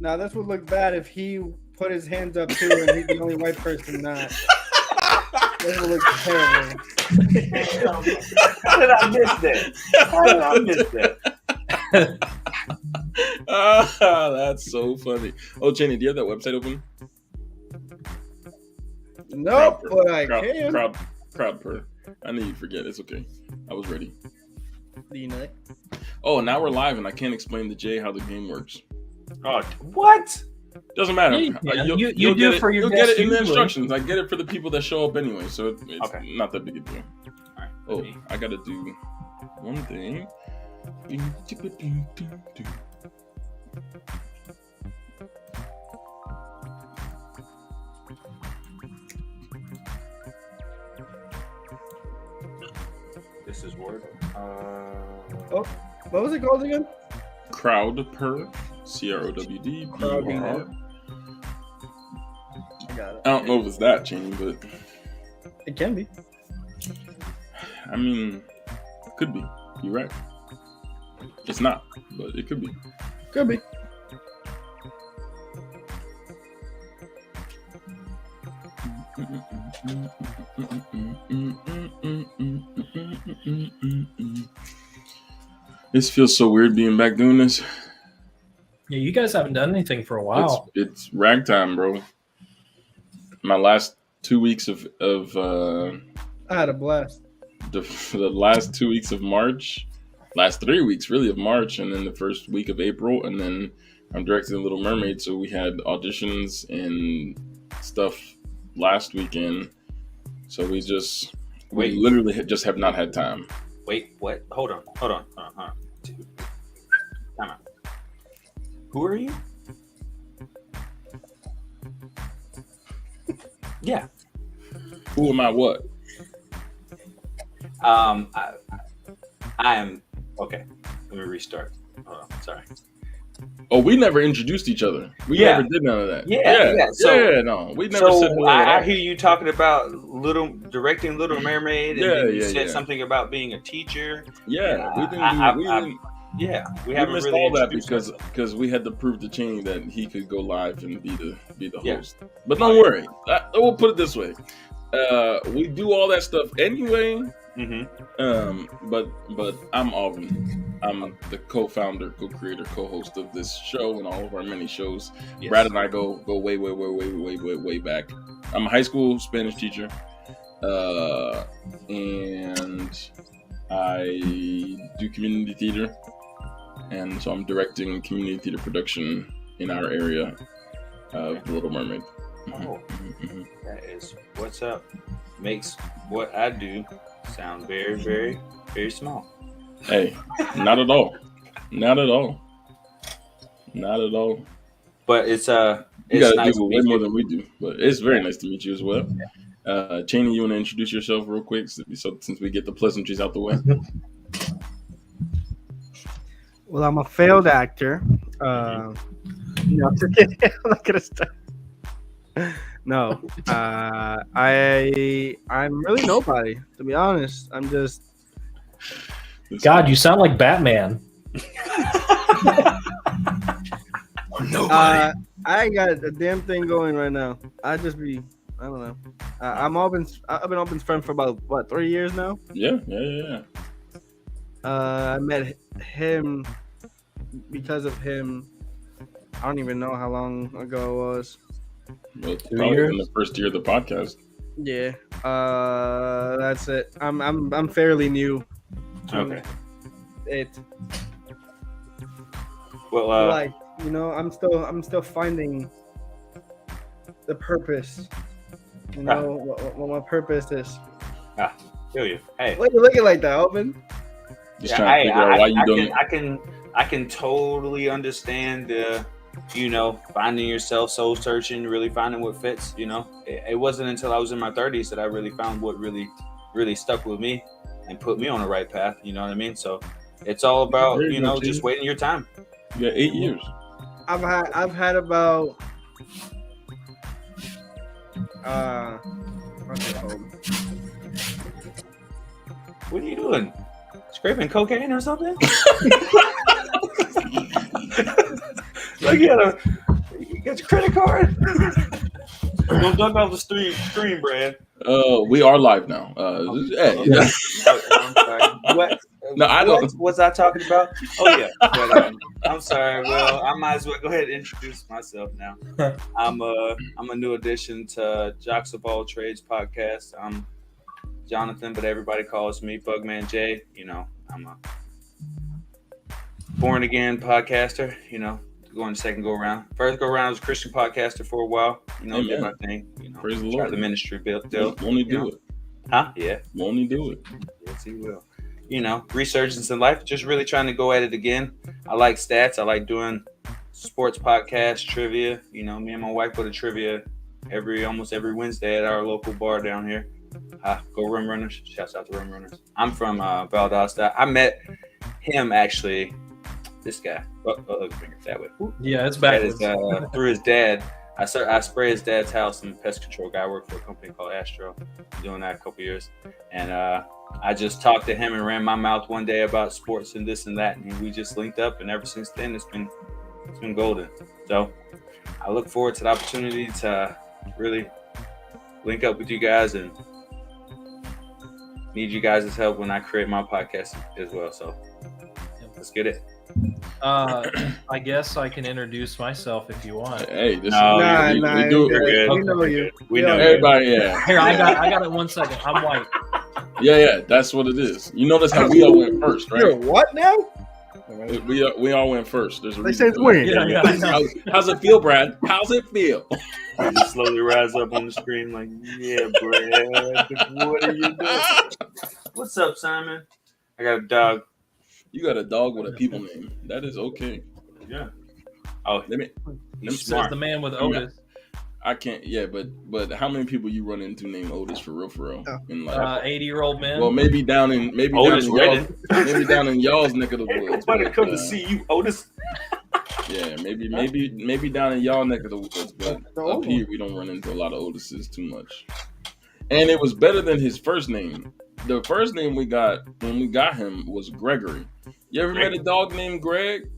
Now this would look bad if he put his hands up too, and he's the only white person not. This would look terrible. How did I miss that? That's so funny. Oh, Channy, do you have that website open? Nope, but I can. Crowd per. I knew you'd forget. It's okay. I was ready. You know. Oh, now we're live, and I can't explain to Jay how the game works. Oh, what? Doesn't matter. Yeah, You'll you get do it, for your you'll get it in the guests instructions. I get it for the people that show up anyway, so it's Okay. not that big a deal. All right, Oh, I gotta do one thing. This is Word. Oh, what was it called again? Crowd per CROWD PUR. I got it. I don't know if it's that change, but It can be. I mean, could be. You're right. It's not, but it could be. Could be. This feels so weird being back doing this. Yeah, you guys haven't done anything for a while. It's ragtime, bro. My last 2 weeks of I had a blast. the last 2 weeks of March, last 3 weeks really of March, and then the first week of April, and then I'm directing Little Mermaid, so we had auditions and stuff last weekend. So we literally just have not had time. Wait, what? Hold on. Time out. Who are you? Yeah. Who am I? What? I am okay. Let me restart. Hold on. Sorry. Oh, we never introduced each other. We Yeah. never did none of that. Yeah. No, we never said hello. I hear you talking about directing Little Mermaid, and then you said yeah. something about being a teacher. Yeah, we didn't. We We haven't missed really all that introduced because we had to prove to Channy that he could go live and be the Yeah. host. But don't worry, we'll put it this way: we do all that stuff anyway. Mm-hmm. But I'm Aubyn. I'm the co-founder, co-creator, co-host of this show and all of our many shows. Yes. Brad and I go way back. I'm a high school Spanish teacher, and I do community theater, and so I'm directing community theater production in our area of The Little Mermaid. Oh, that is what's up. Makes what I do sound very, very, very small. Hey, not at all. Not at all. Not at all. But it's You gotta nice do way more than we do. But it's very nice to meet you as well. Channy, you want to introduce yourself real quick, so since we get the pleasantries out the way? Well, I'm a failed actor. No, I'm just kidding. I'm not gonna start. No, I'm really nobody, to be honest. I'm just. God, you sound like Batman. I ain't got a damn thing going right now. I don't know. I've been Aubyn's friend for about 3 years now. Yeah. I met him because of him. I don't even know how long ago it was. Well, it's probably in the first year of the podcast. Yeah. That's it. I'm fairly new. Okay. It. Well, I'm still finding the purpose. What my purpose is. feel you. Hey, Why you looking like that, Aubyn? Just trying to figure out why you don't. I can totally understand the, finding yourself, soul searching, really finding what fits. It wasn't until I was in my 30s that I really found what really, really stuck with me and put me on the right path. You know what I mean? So it's all about just waiting your time. You got 8 years. I've had about what's it called? What are you doing? Scraping cocaine or something? Like you Get your credit card. Don't dunk off the screen, Brad. We are live now. Hey. Okay. I'm sorry. What? No, I don't. What was I talking about? Oh yeah. But, I'm sorry. Well, I might as well go ahead and introduce myself now. I'm a new addition to Jocks of All Trades podcast. I'm Jonathan, but everybody calls me Bugman J. You know, I'm a born again podcaster. You know, going second go around. First go around, I was a Christian podcaster for a while. You know, did my thing. You know, praise the try Lord. the ministry built. Won't he do it? Huh? Yeah. Won't he do it? Yes, he will. You know, resurgence in life, just really trying to go at it again. I like stats. I like doing sports podcasts, trivia. You know, me and my wife go to trivia almost every Wednesday at our local bar down here. Go Rum Runners. Shouts out to Rum Runners. I'm from Valdosta. I met him actually. This guy. Bring it that way. Yeah, it's backwards. Through his dad. I spray his dad's house. I'm a pest control guy. I work for a company called Astro. Doing that a couple years. And I just talked to him and ran my mouth one day about sports and this and that. And we just linked up. And ever since then, it's been golden. So I look forward to the opportunity to really link up with you guys and need you guys' help when I create my podcast as well. So let's get it. I guess I can introduce myself if you want. Hey, we do it. We know you. We know everybody. Yeah. Here, I got it. 1 second. I'm white. Yeah. That's what it is. You notice how we all went first, right? You're what now? We all went first. There's a They reason. say it's weird. Yeah. How's it feel, Brad? How's it feel? I just slowly rise up on the screen like, yeah, Brad. What are you doing? What's up, Simon? I got a dog. You got a dog with a people name. That is okay. Yeah. Oh, He's smart. the man with Otis. I can't. Yeah, but how many people you run into named Otis for real? Oh. In life? 80-year-old man. Well, maybe down in down in y'all's neck of the woods. Everybody come to see you, Otis. Yeah, maybe down in y'all neck of the woods, but up here we don't run into a lot of Otises too much. And it was better than his first name. The first name we got when we got him was Gregory. You ever met a dog named Greg?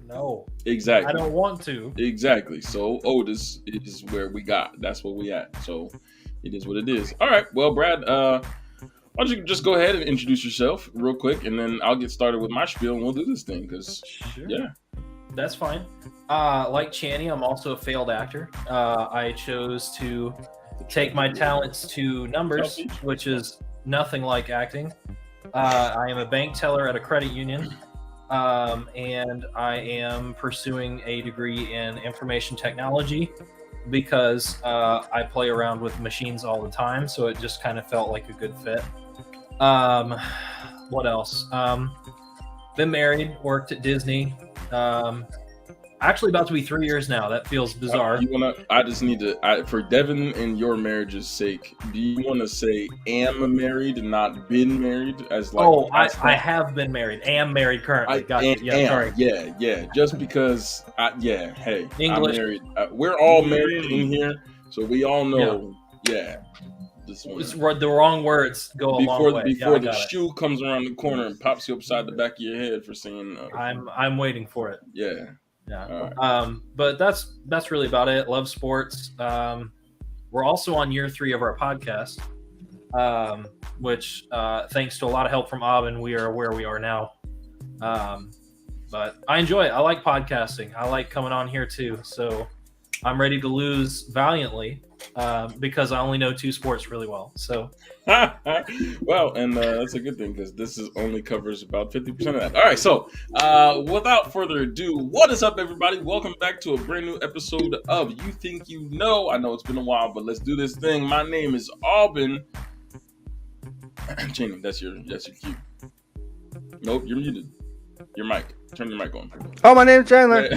No. Exactly. I don't want to. Exactly. So Otis is where we got. That's what we at. So it is what it is. All right. Well, Brad, why don't you just go ahead and introduce yourself real quick, and then I'll get started with my spiel, and we'll do this thing. Because yeah, that's fine. Like Channy, I'm also a failed actor. I chose to take my talents to numbers, which is nothing like acting. I am a bank teller at a credit union, and I am pursuing a degree in information technology because I play around with machines all the time, so it just kind of felt like a good fit. What else? Been married, worked at Disney. Actually about to be 3 years now. That feels bizarre. I just need to, for Devin and your marriage's sake, do you want to say am married and not been married? As like, I have been married. Am married currently. Sorry. Yeah. Just because, hey, English. I'm married. We're all married in here, so we all know, It's the wrong words go a long way. Before the shoe comes around the corner and pops you upside the back of your head for saying, I'm waiting for it. Yeah. Right. But that's really about it. Love sports. We're also on year 3 of our podcast, which thanks to a lot of help from Aubyn, we are where we are now. But I enjoy it. I like podcasting. I like coming on here too. So I'm ready to lose valiantly because I only know 2 sports really well. So well, and that's a good thing because this only covers about 50% of that. All right, so without further ado, what is up, everybody? Welcome back to a brand new episode of You Think You Know. I know it's been a while, but let's do this thing. My name is Aubyn. Channy, that's your cue. Nope, you're muted. Your mic. Turn your mic on. Oh, my name's Chandler.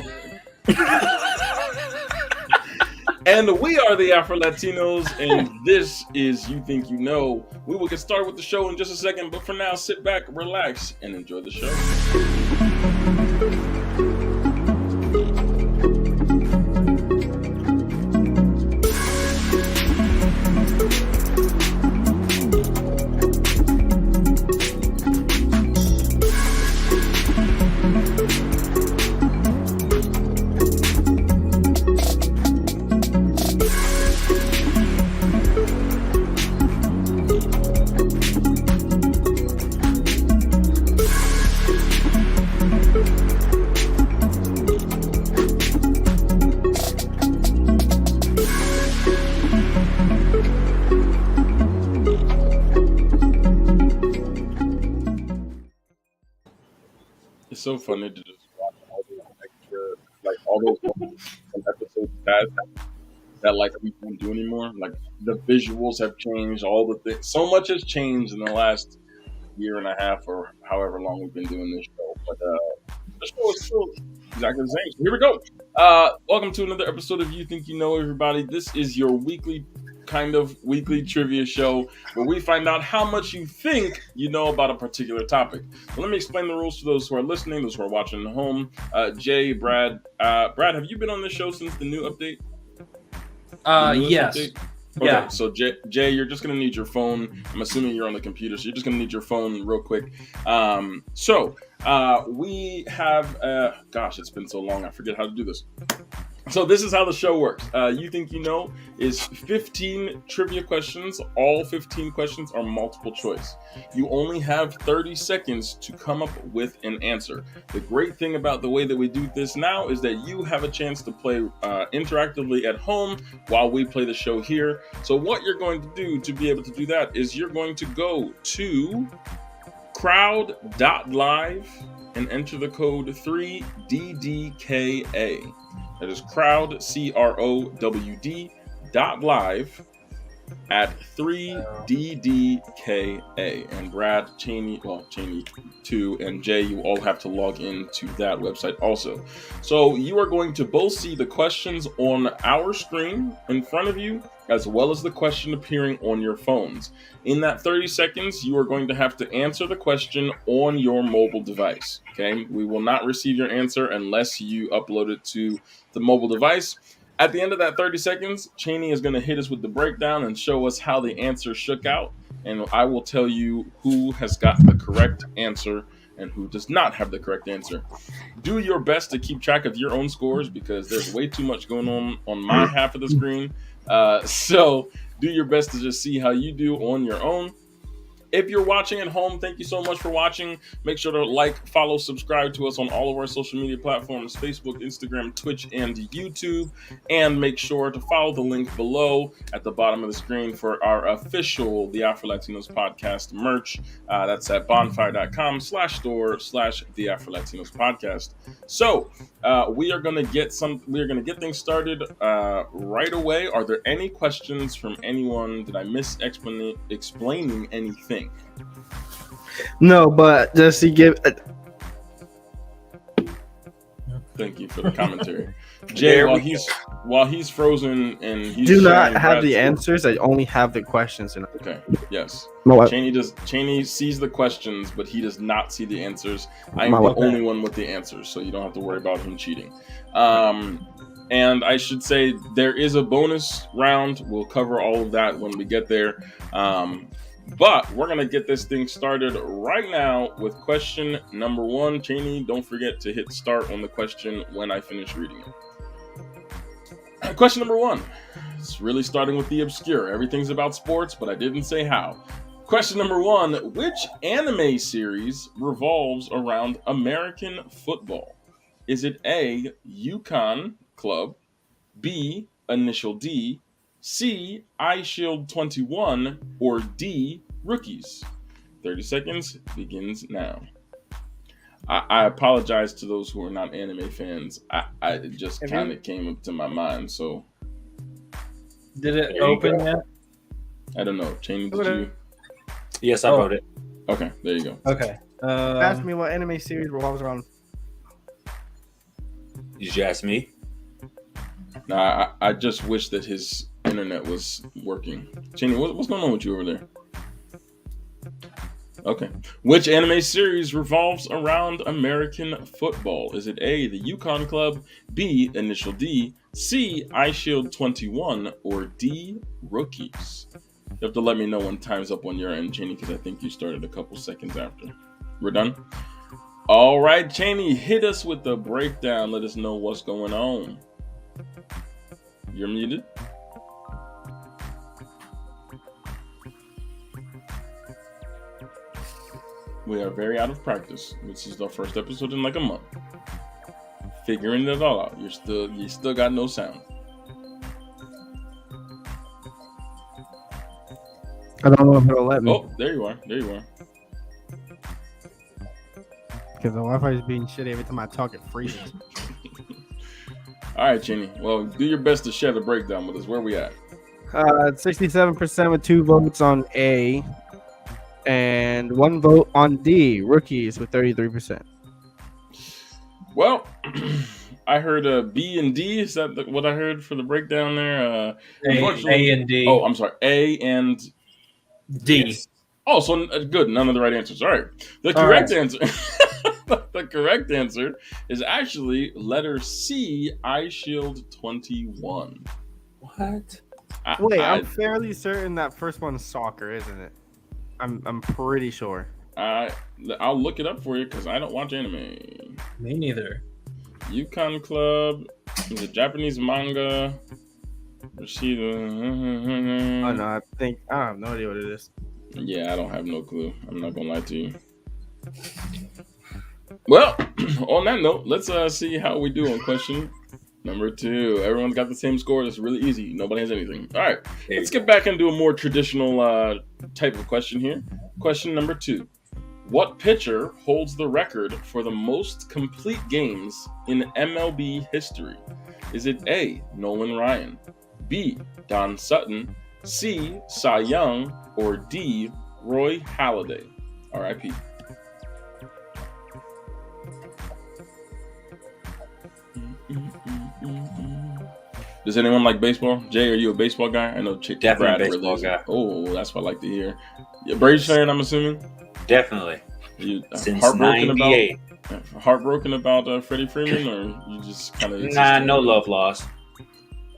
And we are the Afro Latinos, and this is You Think You Know. We will get started with the show in just a second, but for now, sit back, relax, and enjoy the show. so funny to just watch all those extra, like all those episodes that like we don't do anymore. Like the visuals have changed, all the things. So much has changed in the last year and a half or however long we've been doing this show. But the show is still exactly the same. So here we go. Welcome to another episode of You Think You Know, everybody. This is your weekly trivia show where we find out how much you think you know about a particular topic. So let me explain the rules to those who are listening, those who are watching at home. Jay, Brad, have you been on this show since the new update? Yes. Okay, yeah. So Jay, you're just gonna need your phone. I'm assuming you're on the computer, so you're just gonna need your phone real quick. We have, gosh, it's been so long, I forget how to do this. So this is how the show works. You Think You Know is 15 trivia questions. All 15 questions are multiple choice. You only have 30 seconds to come up with an answer. The great thing about the way that we do this now is that you have a chance to play interactively at home while we play the show here. So what you're going to do to be able to do that is you're going to go to crowd.live and enter the code 3DDKA. That is crowd, CROWD.live at 3DDKA. And Brad, Channy too, and Jay, you all have to log into that website also. So you are going to both see the questions on our screen in front of you, as well as the question appearing on your phones. In that 30 seconds, you are going to have to answer the question on your mobile device. Okay, we will not receive your answer unless you upload it to the mobile device. At the end of that 30 seconds, Channy is going to hit us with the breakdown and show us how the answer shook out. And I will tell you who has got the correct answer and who does not have the correct answer. Do your best to keep track of your own scores because there's way too much going on my half of the screen. So do your best to just see how you do on your own. If you're watching at home, thank you so much for watching. Make sure to like, follow, subscribe to us on all of our social media platforms, Facebook, Instagram, Twitch, and YouTube. And make sure to follow the link below at the bottom of the screen for our official The Afro Latinos Podcast merch. That's at bonfire.com/store/The Afro Latinos Podcast. So we are gonna get things started right away. Are there any questions from anyone? Did I miss explaining anything? No, but just to give. Thank you for the commentary, Jay. While he's frozen and he's do not have the answers. I only have the questions. Okay. Yes. No, Channy sees the questions, but he does not see the answers. I am the only one with the answers, so you don't have to worry about him cheating. And I should say there is a bonus round. We'll cover all of that when we get there. But we're going to get this thing started right now with question number 1. Channy, don't forget to hit start on the question when I finish reading it. Question number 1. It's really starting with the obscure. Everything's about sports, but I didn't say how. Question number 1. Which anime series revolves around American football? Is it A, Yukon Club, B, Initial D, C, iShield 21, or D, Rookies? 30 seconds begins now. I apologize to those who are not anime fans. It just kind of came up to my mind, so. Did it open yet? I don't know. Channy, did you? Yes, I voted. Okay, there you go. Okay. Ask me what anime series revolves around. Did you ask me? Nah, I just wish that his internet was working. Channy, what's going on with you over there? Okay. Which anime series revolves around American football? Is it A, the Yukon Club, B, Initial D, C, iShield 21, or D, Rookies? You have to let me know when time's up on your end, Channy, because I think you started a couple seconds after. We're done? All right, Channy, hit us with the breakdown. Let us know what's going on. You're muted. We are very out of practice. This is the first episode in like a month. Figuring it all out. You still got no sound. I don't know if it'll let me. Oh, there you are. because the Wi-Fi is being shitty. Every time I talk, it freezes. All right, Channy. Well, do your best to share the breakdown with us. Where we at? 67% with 2 votes on A, and 1 vote on D. Rookies with 33%. Well, I heard B and D. Is that what I heard for the breakdown there? A and D. Oh, I'm sorry. A and D. Yes. Oh, so good. None of the right answers. All right. The correct answer. The correct answer is actually letter C. Eye Shield 21. What? Wait, I'm fairly certain that first one's soccer, isn't it? I'm pretty sure. I'll look it up for you because I don't watch anime. Me neither. Yukon Club is a Japanese manga. Oh no, I have no idea what it is. Yeah, I don't have no clue. I'm not gonna lie to you. Well, on that note, let's see how we do on question number 2. Everyone's got the same score. It's really easy. Nobody has anything. All right, let's get back into a more traditional type of question here. Question number 2. What pitcher holds the record for the most complete games in MLB history? Is it A, Nolan Ryan, B, Don Sutton, C, Cy Young, or D, Roy Halladay? R.I.P. Does anyone like baseball? Jay, are you a baseball guy? I know Chick. Definitely a baseball guy. Oh, that's what I like to hear. Yeah, Braves fan, I'm assuming? Definitely. You Since 98. Heartbroken about Freddie Freeman, or you just kind of... Nah, no love lost.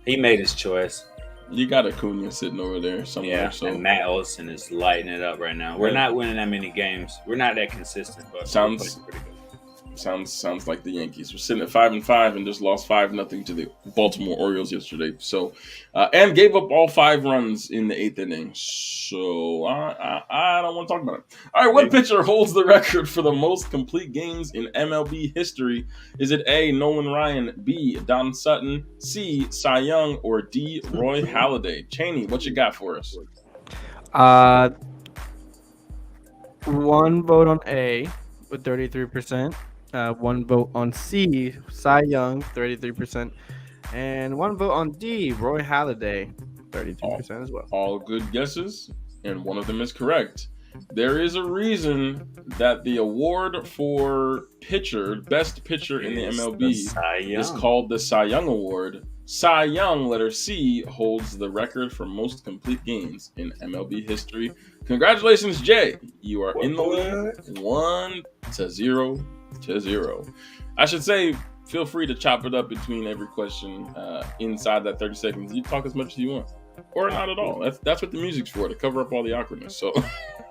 He made his choice. You got Acuna sitting over there somewhere. Yeah, so and Matt Olson is lighting it up right now. We're not winning that many games. We're not that consistent, but Sounds pretty good. Sounds like the Yankees. We're sitting at 5-5 and just lost 5-0 to the Baltimore Orioles yesterday. So, and gave up all 5 runs in the 8th inning. So I don't want to talk about it. All right, what pitcher holds the record for the most complete games in MLB history? Is it A, Nolan Ryan, B, Don Sutton, C, Cy Young, or D, Roy Halladay? Chaney, what you got for us? 1 vote on A with 33%. 1 vote on C, Cy Young, 33%, and 1 vote on D, Roy Halladay, 32% as well. All good guesses, and one of them is correct. There is a reason that the award for best pitcher in the MLB is called the Cy Young Award. Cy Young, letter C, holds the record for most complete games in MLB history. Congratulations, Jay. You are in the lead 1-0. I should say, feel free to chop it up between every question inside that 30 seconds. You talk as much as you want, or not at all. That's what the music's for, to cover up all the awkwardness. So,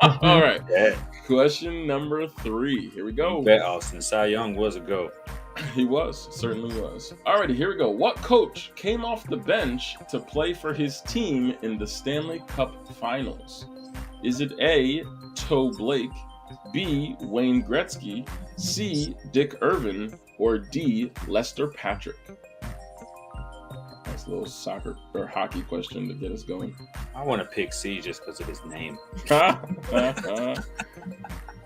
all right. Yeah. Question number 3. Here we go. Bet Austin Cy Young was a GOAT. He was, certainly was. Alrighty, here we go. What coach came off the bench to play for his team in the Stanley Cup Finals? Is it A, Toe Blake, B, Wayne Gretzky, C, Dick Irvin, or D, Lester Patrick? Nice little soccer or hockey question to get us going. I want to pick C just because of his name.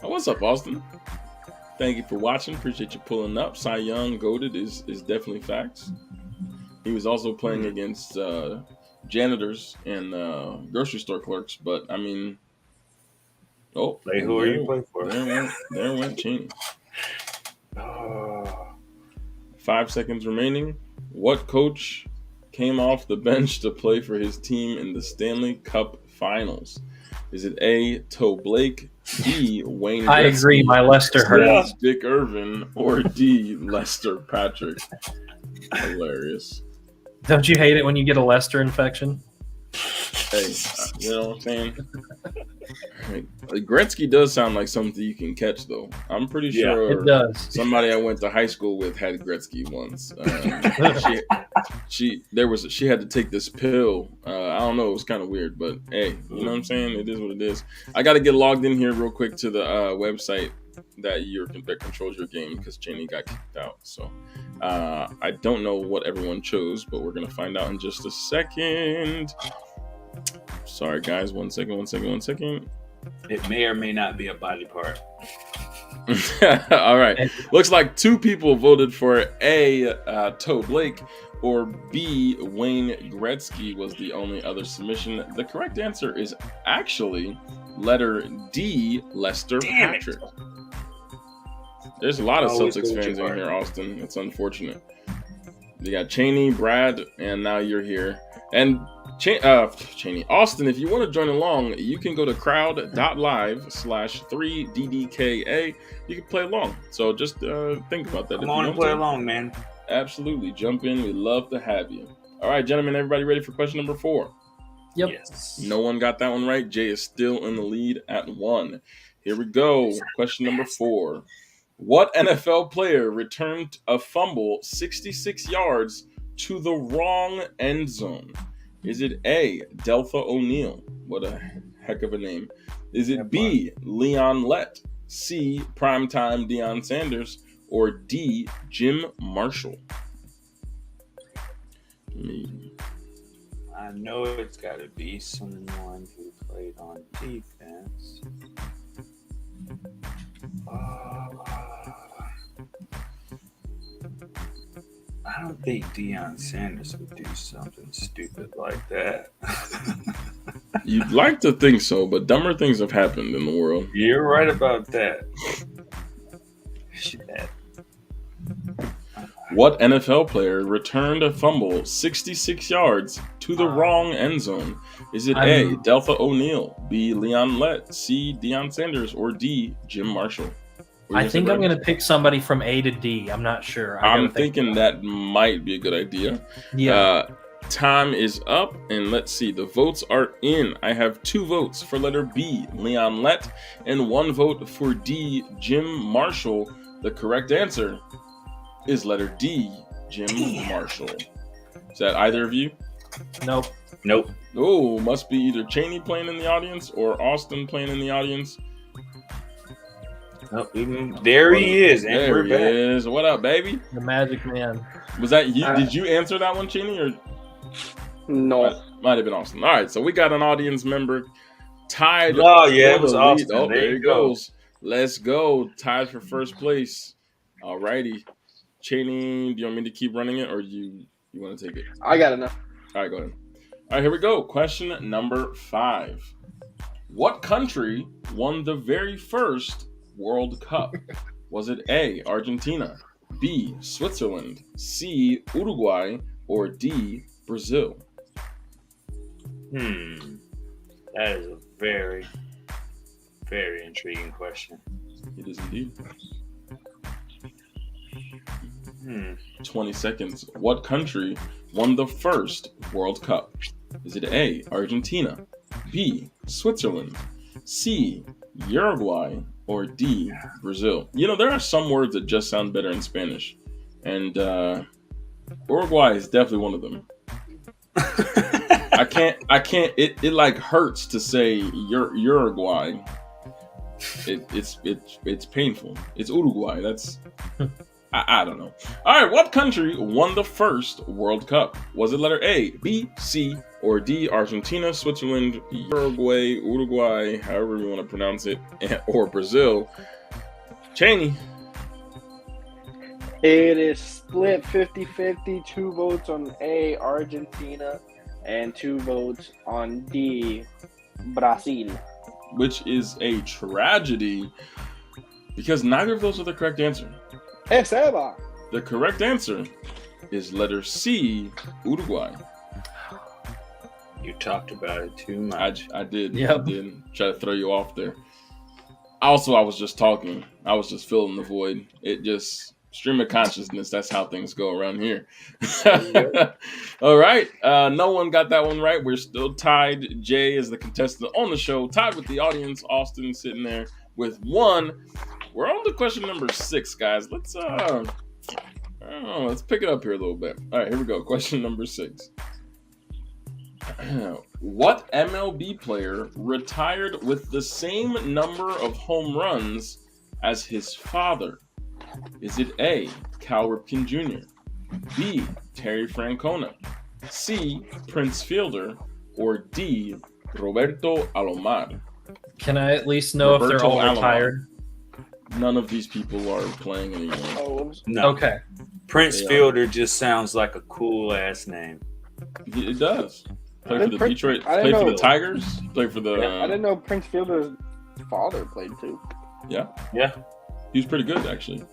What's up, Austin? Thank you for watching. Appreciate you pulling up. Cy Young, goated is definitely facts. He was also playing against janitors and grocery store clerks, but I mean, who are you playing for? There went Chaney. 5 seconds remaining. What coach came off the bench to play for his team in the Stanley Cup Finals? Is it A, Toe Blake, B, Wayne Gretzky, I agree, my Lester hurts. Dick Irvin, or D, Lester Patrick? Hilarious. Don't you hate it when you get a Lester infection? Hey, you know what I'm saying? Gretzky does sound like something you can catch, though. I'm pretty sure it does. Somebody I went to high school with had Gretzky once. She had to take this pill. I don't know. It was kind of weird, but hey, you know what I'm saying? It is what it is. I got to get logged in here real quick to the website that controls your game because Channy got kicked out. So I don't know what everyone chose, but we're gonna find out in just a second. Sorry, guys. 1 second. It may or may not be a body part. All right. Looks like 2 people voted for A, Toe Blake, or B, Wayne Gretzky was the only other submission. The correct answer is actually letter D, Lester Patrick. There's a lot of Celtics fans in here, Austin. It's unfortunate. You got Chaney, Brad, and now you're here. And Chaney, Austin, if you want to join along, you can go to crowd.live/3ddka. You can play along. So just think about that. Come on and play along, man. Absolutely. Jump in. We'd love to have you. All right, gentlemen, everybody ready for question number 4? Yep. Yes. No one got that one right. Jay is still in the lead at 1. Here we go. Question number 4. What NFL player returned a fumble 66 yards to the wrong end zone? Is it A, Deltha O'Neal? What a heck of a name. Is it B, Leon Lett? C, primetime Deion Sanders? Or D, Jim Marshall? I know it's got to be someone who played on defense. I don't think Deion Sanders would do something stupid like that. You'd like to think so, but dumber things have happened in the world. You're right about that. Shit. What NFL player returned a fumble 66 yards to the wrong end zone? Is it A, Deltha O'Neal, B, Leon Lett, C, Deion Sanders, or D, Jim Marshall? I think I'm going to pick somebody from A to D. I'm not sure. I'm thinking that might be a good idea. Yeah. Time is up, and let's see. The votes are in. I have 2 votes for letter B, Leon Lett, and 1 vote for D, Jim Marshall. The correct answer is letter D, Jim Marshall. Is that either of you? Nope. Oh, must be either Chaney playing in the audience or Austin playing in the audience. Oh, there he is. And there we're he back. is. What up, baby? The Magic Man. Was that you? Did you answer that one, Chaney, or No. might have been Austin? All right, so we got an audience member tied. Oh yeah, it was for the lead. Austin. Oh, there there you he go. goes. Let's go. Tied for first place. All righty. Chaney, do you want me to keep running it, or you want to take it? I got enough. All right, go ahead. All right, here we go. Question number 5. What country won the very first World Cup? Was it A, Argentina, B, Switzerland, C, Uruguay, or D, Brazil? That is a very, very intriguing question. It is indeed. 20 seconds. What country won the first World Cup? Is it A, Argentina, B, Switzerland, C, Uruguay, or D, Brazil? You know, there are some words that just sound better in Spanish, and Uruguay is definitely one of them. I can't. It like hurts to say Uruguay. It's painful. It's Uruguay. That's I don't know. All right, what country won the first World Cup? Was it letter A, B, C, or D, Argentina, Switzerland, Uruguay, however you want to pronounce it, or Brazil? Chaney. It is split 50-50. 2 votes on A, Argentina, and 2 votes on D, Brazil. Which is a tragedy because neither of those are the correct answer. Eba. The correct answer is letter C, Uruguay. You talked about it too much. I did. Yep. I did try to throw you off there. Also, I was just talking. I was just filling the void. It just stream of consciousness. That's how things go around here. All right. No one got that one right. We're still tied. Jay is the contestant on the show, tied with the audience. Austin sitting there with 1. We're on to question number 6, guys. Let's pick it up here a little bit. All right, here we go. Question number 6. What MLB player retired with the same number of home runs as his father? Is it A, Cal Ripken Jr., B, Terry Francona, C, Prince Fielder, or D, Roberto Alomar? Can I at least know if they're all Alomar. retired? None of these people are playing anymore. Oh, No. Okay. Prince Yeah. Fielder just sounds like a cool ass name. It does. Play for Then the Prince- Detroit. I Play didn't for the know. Tigers. Play for the. I didn't know Prince Fielder's father played too. Yeah. He was pretty good actually.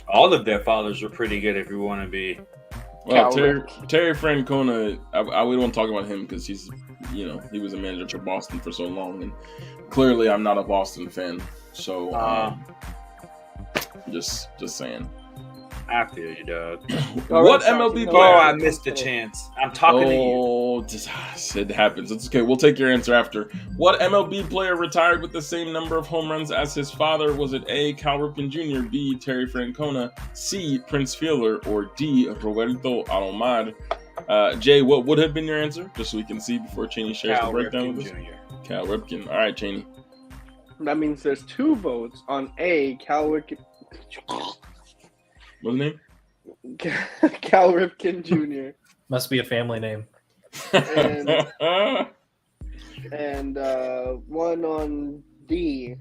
All of their fathers were pretty good if you want to be. Well, Cal Terry Francona, I we don't talk about him because he's, he was a manager for Boston for so long, and clearly I'm not a Boston fan. So, just saying. I feel you, Doug. What Red Sox, MLB you know player? Oh, what? I missed the chance. I'm talking to you. Oh, it happens. It's okay. We'll take your answer after. What MLB player retired with the same number of home runs as his father? Was it A, Cal Ripken Jr., B, Terry Francona, C, Prince Fielder, or D, Roberto Alomar? Jay, what would have been your answer? Just so we can see before Chaney shares Cal the breakdown Ripken with us. Jr. Cal Ripken. All right, Chaney. That means there's 2 votes on A, Cal Ripken What's his name? Cal Ripken Jr. Must be a family name. and 1 on D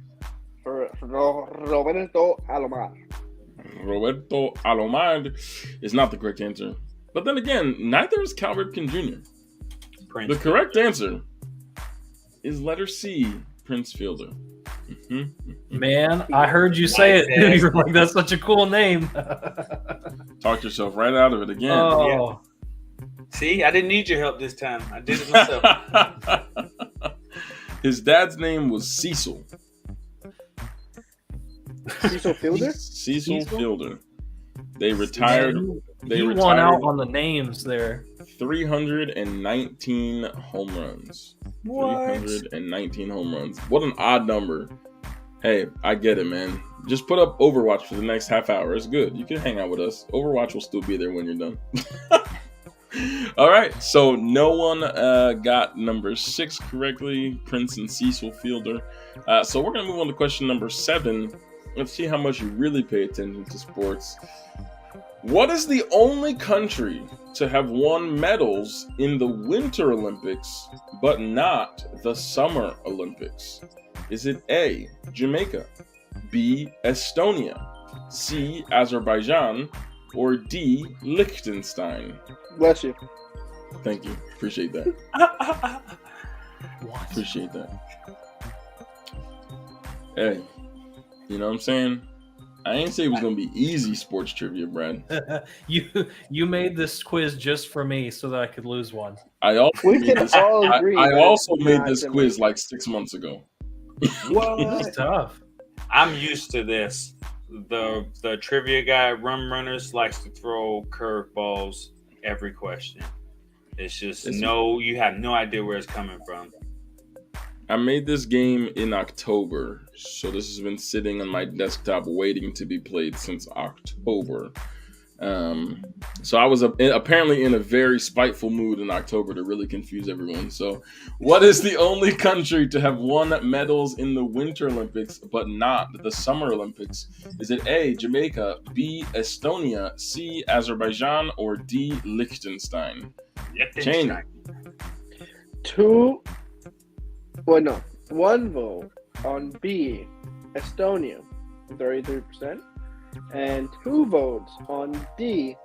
for Roberto Alomar. Roberto Alomar is not the correct answer. But then again, neither is Cal Ripken Jr. Prince. The correct answer is letter C, Prince Fielder. Man, I heard you say it. Nice. You're like, that's such a cool name. Talked yourself right out of it again. Oh, See, I didn't need your help this time. I did it myself. His dad's name was Cecil. Cecil Fielder? Cecil Cecil? Fielder. They retired. man, They you won retired out on the names there. 319 home runs. What? 319 home runs. What an odd number. Hey, I get it, man. Just put up Overwatch for the next half hour. It's good. You can hang out with us. Overwatch will still be there when you're done. All right. So no one got number 6 correctly. Prince and Cecil Fielder. So we're going to move on to question number 7. Let's see how much you really pay attention to sports. What is the only country to have won medals in the Winter Olympics, but not the Summer Olympics? Is it A, Jamaica, B, Estonia, C, Azerbaijan, or D, Liechtenstein? Bless you. Thank you. Appreciate that. What? Appreciate that. Hey, you know what I'm saying? I ain't say it was gonna be easy sports trivia, Brad. You made this quiz just for me so that I could lose one. I also We made can this, all agree I that also it's made not this Jamaica. quiz like 6 months ago. This What? is tough. I'm used to this. The trivia guy, Rum Runners, likes to throw curveballs every question. It's just you have no idea where it's coming from. I made this game in October, so this has been sitting on my desktop waiting to be played since October. So I was apparently in a very spiteful mood in October to really confuse everyone. So, what is the only country to have won medals in the Winter Olympics but not the Summer Olympics? Is it A, Jamaica, B, Estonia, C, Azerbaijan, or D, Liechtenstein? Change. 1 vote on B, Estonia, 33%, and 2 votes on D,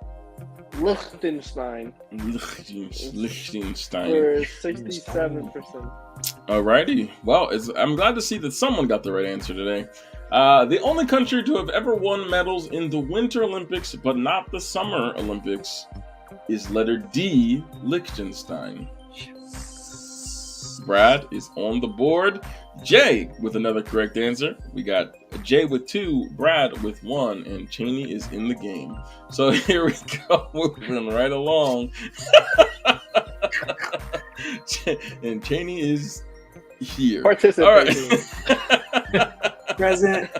Liechtenstein, Liechtenstein. for 67%. Alrighty. Well, I'm glad to see that someone got the right answer today. The only country to have ever won medals in the Winter Olympics but not the Summer Olympics is letter D, Liechtenstein. Brad is on the board. Jay with another correct answer. We got Jay with 2, Brad with 1, and Chaney is in the game. So here we go, moving right along. And Chaney is here. Participating. All right. Present.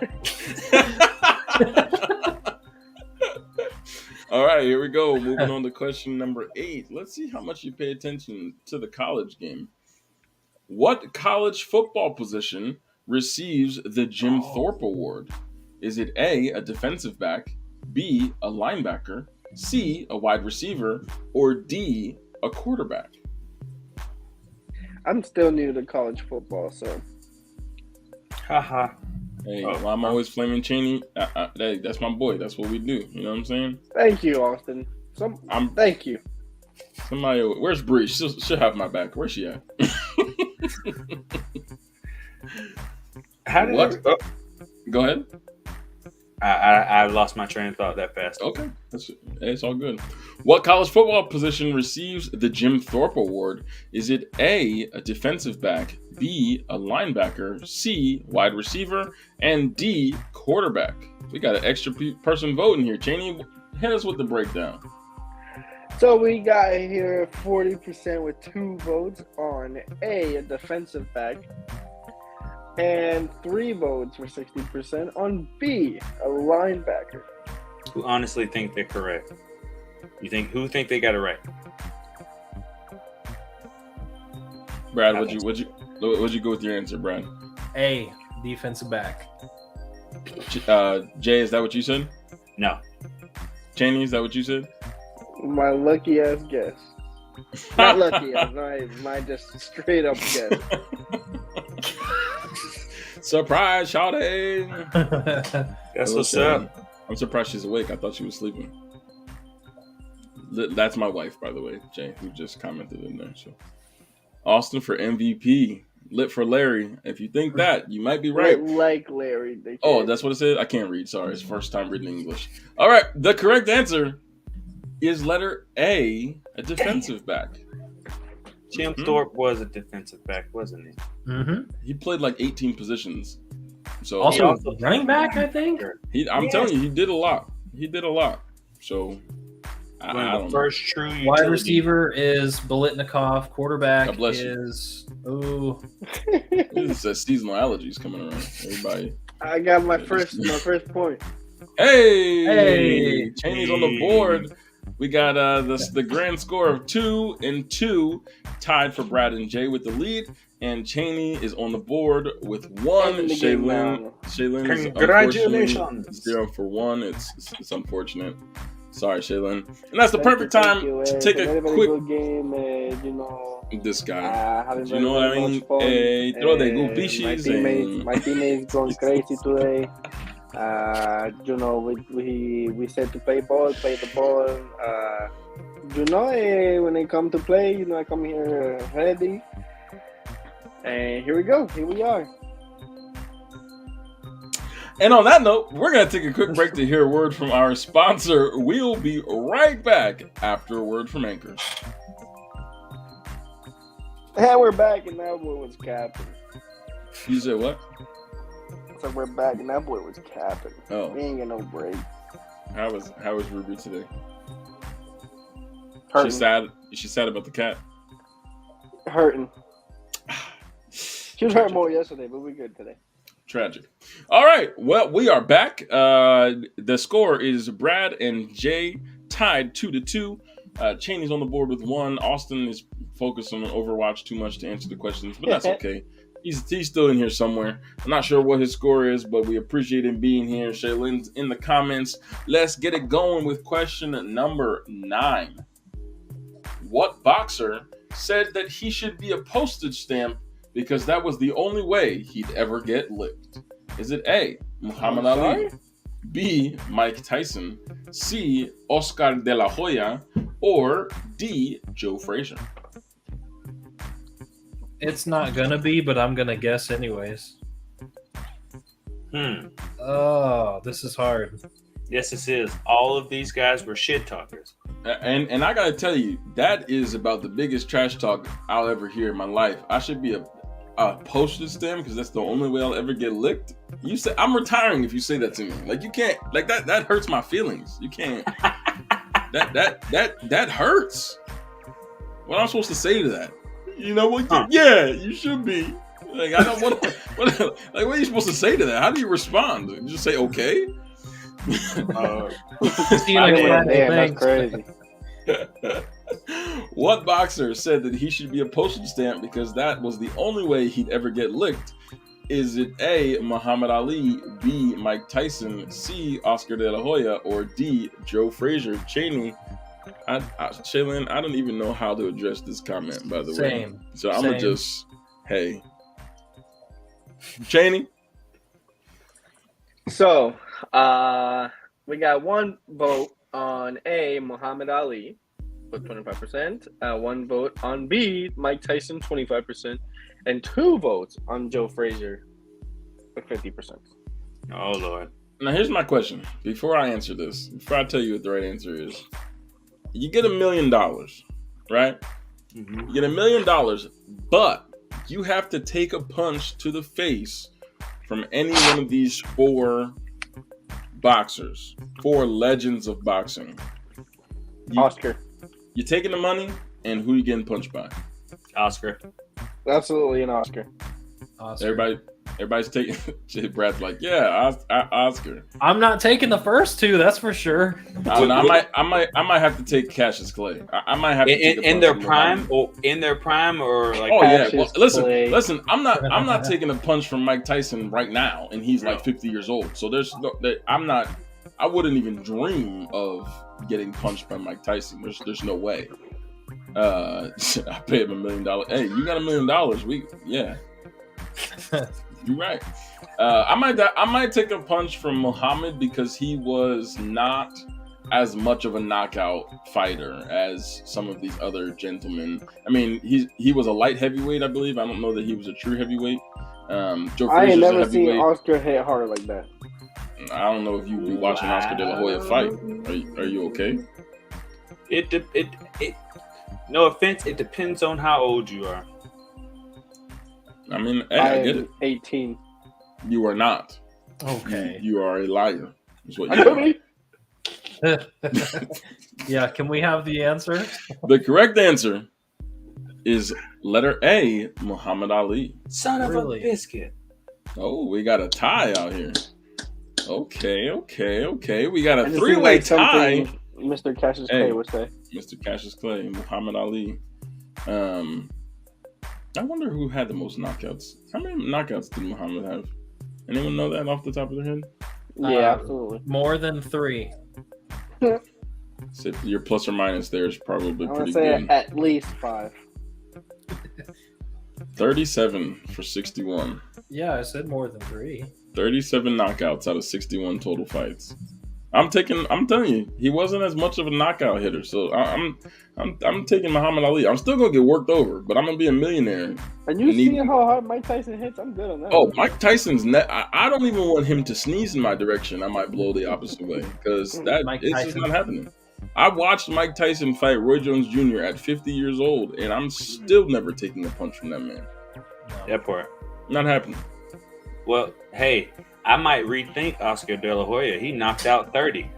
All right, here we go. Moving on to question number 8. Let's see how much you pay attention to the college game. What college football position receives the Jim Thorpe Award? Is it A, a defensive back, B, a linebacker, C, a wide receiver, or D, a quarterback? I'm still new to college football, so Haha. Hey, well, I'm always flaming Chaney. That's my boy. That's what we do. You know what I'm saying? Thank you, Austin. Thank you. Somebody, where's Bree? She'll have my back. Where's she at? How did What? Oh, Go ahead. I lost my train of thought that fast. Okay, it's all good. What college football position receives the Jim Thorpe Award? Is it A, a defensive back, B, a linebacker, C, wide receiver, and D, quarterback? We got an extra person voting here. Chaney, hit us with the breakdown. So we got here 40% with 2 votes on A defensive back, and 3 votes for 60% on B, a linebacker. Who honestly think they're correct? Who think they got it right? Brad, would you go with your answer, Brad? A, defensive back. Jay, is that what you said? No. Chaney, is that what you said? My lucky ass guess. Not lucky, my just straight up guess. Surprise, Shawty! That's what's up. I'm surprised she's awake. I thought she was sleeping. That's my wife, by the way, Jay, who just commented in there. So, Austin for MVP, lit for Larry. If you think that, you might be right. Like Larry. Oh, that's what it said? I can't read. Sorry, it's first time reading English. All right, the correct answer is letter A, a defensive back. Jim Thorpe was a defensive back, wasn't he? Mm-hmm. He played like 18 positions. So Also, running back, I think. I'm telling you, he did a lot. So I don't know. First true utility. Wide receiver is Bolitnikov. Quarterback God bless you. is This is seasonal allergies coming around. Everybody. I got my first point. Hey, Chaney's on the board. We got the grand score of 2-2, tied for Brad and Jay with the lead, and Chaney is on the board with 1. Shaylin is Congratulations. 0 for 1. It's unfortunate. Sorry, Shaylin. And that's the perfect time to take a quick good game. This guy. Do you know what I mean? Throw the good pitches. My teammates going crazy today. We said to play the ball. When they come to play, I come here ready. And here we go. Here we are. And on that note, we're going to take a quick break to hear a word from our sponsor. We'll be right back after a word from Anchor. And we're back, and that boy was capping. You said what? So we're back, and that boy was capping. Oh. We ain't got no break. How was Ruby today? Hurting. She's sad about the cat? Hurting. She was hurt more yesterday, but we're good today. Tragic. All right. Well, we are back. The score is Brad and Jay tied 2-2. Chaney's on the board with 1. Austin is focused on Overwatch too much to answer the questions, but that's okay. He's still in here somewhere. I'm not sure what his score is, but we appreciate him being here. Shaylin's in the comments. Let's get it going with question number 9. What boxer said that he should be a postage stamp because that was the only way he'd ever get licked? Is it A, Muhammad Ali, B, Mike Tyson, C, Oscar de la Hoya, or D, Joe Frazier? It's not gonna be, but I'm gonna guess anyways. Oh, this is hard. Yes, this is. All of these guys were shit talkers. And I gotta tell you, that is about the biggest trash talk I'll ever hear in my life. I should be a postage stamp because that's the only way I'll ever get licked. You say I'm retiring if you say that to me. Like you can't. Like that hurts my feelings. You can't. that hurts. What am I supposed to say to that? You know what? Yeah, you should be. Like I don't want. What are you supposed to say to that? How do you respond? You just say okay. That's crazy. What boxer said that he should be a postage stamp because that was the only way he'd ever get licked? Is it A, Muhammad Ali, B, Mike Tyson, C, Oscar de la Hoya, or D, Joe Frazier? Chaney, Shaylin, I don't even know how to address this comment, by the way. So I'm going to just, hey. Chaney? So, we got one vote on A, Muhammad Ali with 25%, one vote on B, Mike Tyson, 25%, and 2 votes on Joe Frazier with 50%. Oh Lord. Now here's my question. Before I answer this, before I tell you what the right answer is, you get $1 million, right? Mm-hmm. You get $1 million, but you have to take a punch to the face from any one of these 4 boxers, 4 legends of boxing. Oscar. You're taking the money, and who you getting punched by? Oscar. Absolutely an Oscar. Everybody's taking. Brad's like, yeah, Oscar. I'm not taking the first 2, that's for sure. I might have to take Cassius Clay. I might have to take a in punch their from prime, Muhammad. or in their prime, or like. Oh yeah. Cassius Well, Clay. listen. I'm not taking a punch from Mike Tyson right now, and he's like 50 years old. So I wouldn't even dream of getting punched by Mike Tyson. There's no way. I paid him $1 million. Hey, you got $1 million? You're right. I might take a punch from Muhammad because he was not as much of a knockout fighter as some of these other gentlemen. I mean, he was a light heavyweight, I believe. I don't know that he was a true heavyweight. Joe I ain't Frazier's a never seen heavyweight. Oscar hit hard like that. I don't know if you be watching Oscar De La Hoya fight. Are you okay? It no offense, it depends on how old you are. I mean, hey, I get am it. 18. You are not. Okay. You are a liar. Is what I you could are. be. Yeah, can we have the answer? The correct answer is letter A, Muhammad Ali. Son of Really? a biscuit. Oh, we got a tie out here. Okay. We got I a just 3-way think like tie. something Mr. Cassius Hey. Clay would say. Mr. Cassius Clay, Muhammad Ali. I wonder who had the most knockouts. How many knockouts did Muhammad have? Anyone know that off the top of their head? Yeah, absolutely. More than 3. So your plus or minus there is probably I want pretty to say good. at least 5. 37 for 61. Yeah, I said more than 3. 37 knockouts out of 61 total fights. I'm telling you, he wasn't as much of a knockout hitter. So I'm taking Muhammad Ali. I'm still gonna get worked over, but I'm gonna be a millionaire. And you see how hard Mike Tyson hits? I'm good on that. Oh, Mike Tyson's net. I don't even want him to sneeze in my direction. I might blow the opposite way because it's just not happening. I watched Mike Tyson fight Roy Jones Jr. at 50 years old, and I'm still never taking a punch from that man. No. That part. Not happening. Well, hey, I might rethink Oscar De La Hoya. He knocked out 30.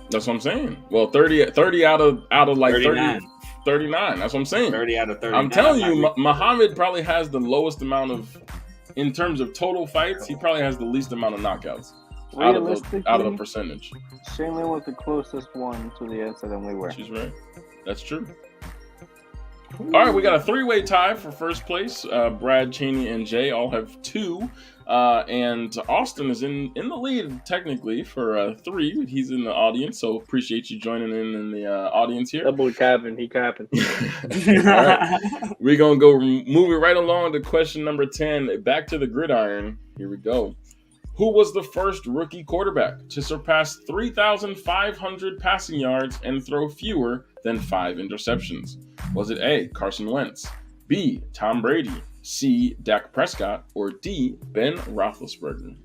That's what I'm saying. Well, 30 out of like 39. 39. That's what I'm saying. 30 out of 39. I'm telling you, Muhammad probably has the lowest amount of, in terms of total fights, he probably has the least amount of knockouts out of the percentage. Shane was the closest one to the answer than we were. She's right. That's true. All right, we got a 3-way tie for first place. Brad, Channy, and Jay all have 2. And Austin is in the lead technically for 3. He's in the audience, so appreciate you joining in the audience here. Double capping, he capping. All right, we're gonna go moving right along to question number 10. Back to the gridiron. Here we go. Who was the first rookie quarterback to surpass 3,500 passing yards and throw fewer than 5 interceptions? Was it A, Carson Wentz, B, Tom Brady, C, Dak Prescott, or D, Ben Roethlisberger?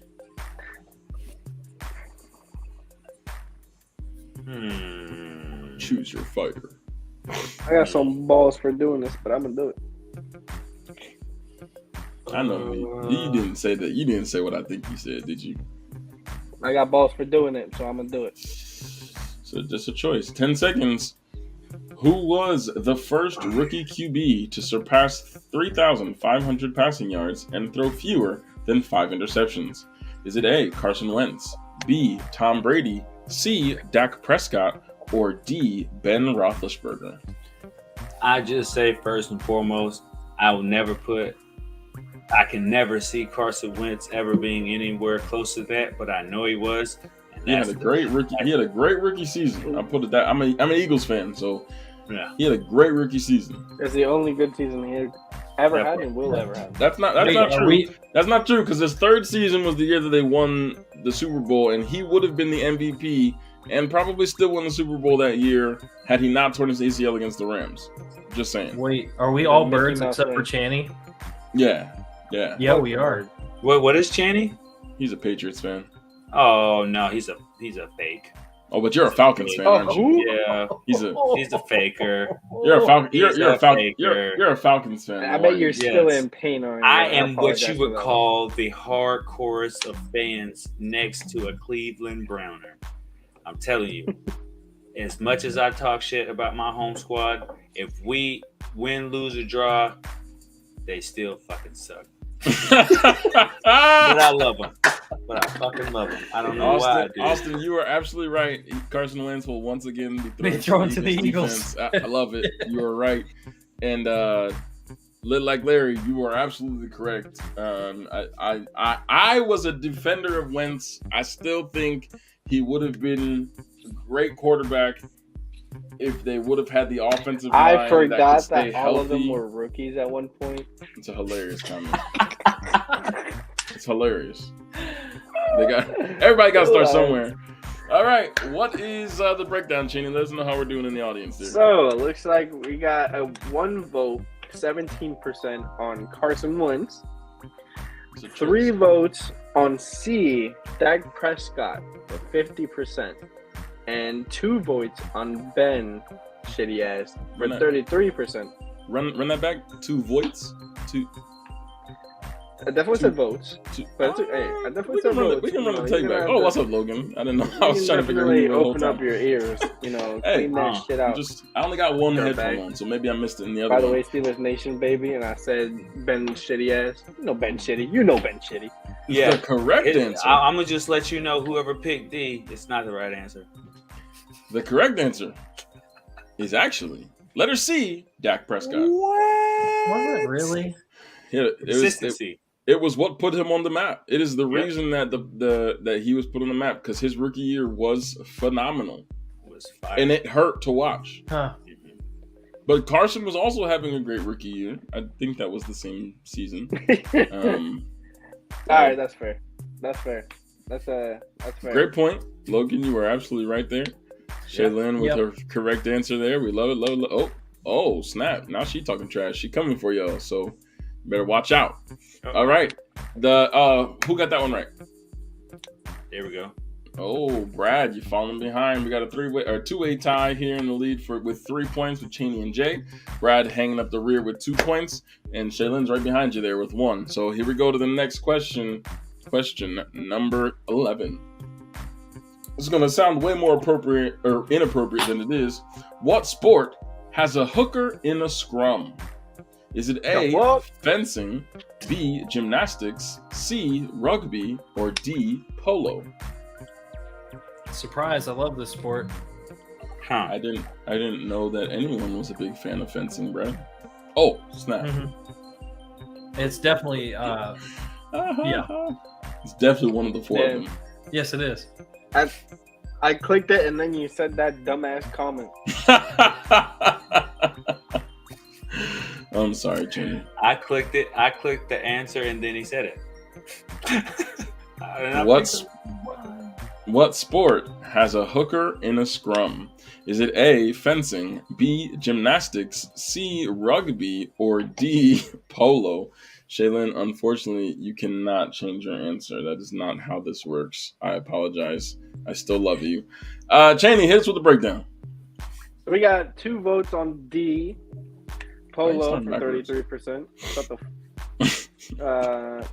Choose your fighter. I got some balls for doing this, but I'm gonna do it. I know you didn't say that. You didn't say what I think you said, did you? I got balls for doing it, so I'm gonna do it. So just a choice. 10 seconds. Who was the first rookie QB to surpass 3,500 passing yards and throw fewer than 5 interceptions? Is it A, Carson Wentz, B, Tom Brady, C, Dak Prescott, or D, Ben Roethlisberger? I just say first and foremost, I can never see Carson Wentz ever being anywhere close to that, but I know he was. He had a great rookie season. I put it that I'm an Eagles fan, so yeah, he had a great rookie season. It's the only good season he had. ever had and will ever have. That's not true. That's not true because his third season was the year that they won the Super Bowl, and he would have been the MVP and probably still won the Super Bowl that year had he not torn his ACL against the Rams. Just saying. Wait, are we all Mickey birds Mouse except for thing. Channy? Yeah. Yeah, we are. What is Channy? He's a Patriots fan. Oh no, he's a fake. Oh, but you're a Falcons fan, aren't you? Yeah, He's a faker. You're a Falcon. He's You're a a Falcon. faker. You're a Falcons fan. I though, bet aren't you're you? still Yes. in pain on. I am what apologize you for would that. call the hard chorus of fans next to a Cleveland Browner. I'm telling you, as much as I talk shit about my home squad, if we win, lose, or draw, they still fucking suck. But I love them. But I fucking love them. I don't know why I do. Austin, you are absolutely right. Carson Wentz will once again be thrown to the Eagles. defense. I love it. You are right. And like Larry, you are absolutely correct. I was a defender of Wentz. I still think he would have been a great quarterback if they would have had the offensive line. I forgot stay that all of healthy. them were rookies at one point. It's a hilarious comment. It's hilarious. Everybody got to start somewhere. All right, what is the breakdown, Channy? Let us know how we're doing in the audience there. So it looks like we got a 1 vote, 17% on Carson Wentz, It's a choice. 3 votes on C, Dak Prescott for 50%, and 2 votes on Ben, shitty ass, for 33%. Run that back. 2 votes. 2. I definitely said votes. But hey, I definitely said votes. We can run the You tape know, back. you Oh, can what's up, Logan? I didn't know. I You was can trying to figure definitely it out the whole open time. up your ears, Hey, clean that shit out. I only got one Dirtbag. headphone on, so maybe I missed it in the other By the one. way, Steelers Nation, baby, and I said Ben shitty ass. You know Ben shitty. You know Ben shitty. Yeah, The correct answer. I'm gonna just let you know. Whoever picked D, it's not the right answer. The correct answer is actually letter C, Dak Prescott. Was it really? Yeah, Consistency. it was what put him on the map. It is the reason that that he was put on the map because his rookie year was phenomenal, Was fire. and it hurt to watch. Huh. But Carson was also having a great rookie year. I think that was the same season. All right, that's fair. That's fair. That's fair. Great point, Logan. You were absolutely right there. Shaylin with her correct answer there. We love it. Love it. Oh, snap! Now she talking trash. She coming for y'all. So better watch out. All right. Who got that one right? There we go. Oh, Brad, you're falling behind. We got a 2-way tie here in the lead with 3 points with Channy and Jay. Brad hanging up the rear with 2 points, and Shaylin's right behind you there with 1. So here we go to the next question. Question number 11. This is going to sound way more appropriate or inappropriate than it is. What sport has a hooker in a scrum? Is it A, fencing, B, gymnastics, C, rugby, or D, polo? Surprise! I love this sport. Huh. I didn't know that anyone was a big fan of fencing, Brad. Oh, snap. It's definitely yeah. It's definitely one of the 4 of them. Yes, it is. I clicked it, and then you said that dumbass comment. I'm sorry, Channy. I clicked it. I clicked the answer, and then he said it. What sport has a hooker in a scrum? Is it A, fencing, B, gymnastics, C, rugby, or D, polo? Shaylin, unfortunately, you cannot change your answer. That is not how this works. I apologize. I still love you. Channy, hit us with the breakdown. We got 2 votes on D, polo Nice, for not backwards. 33%. What the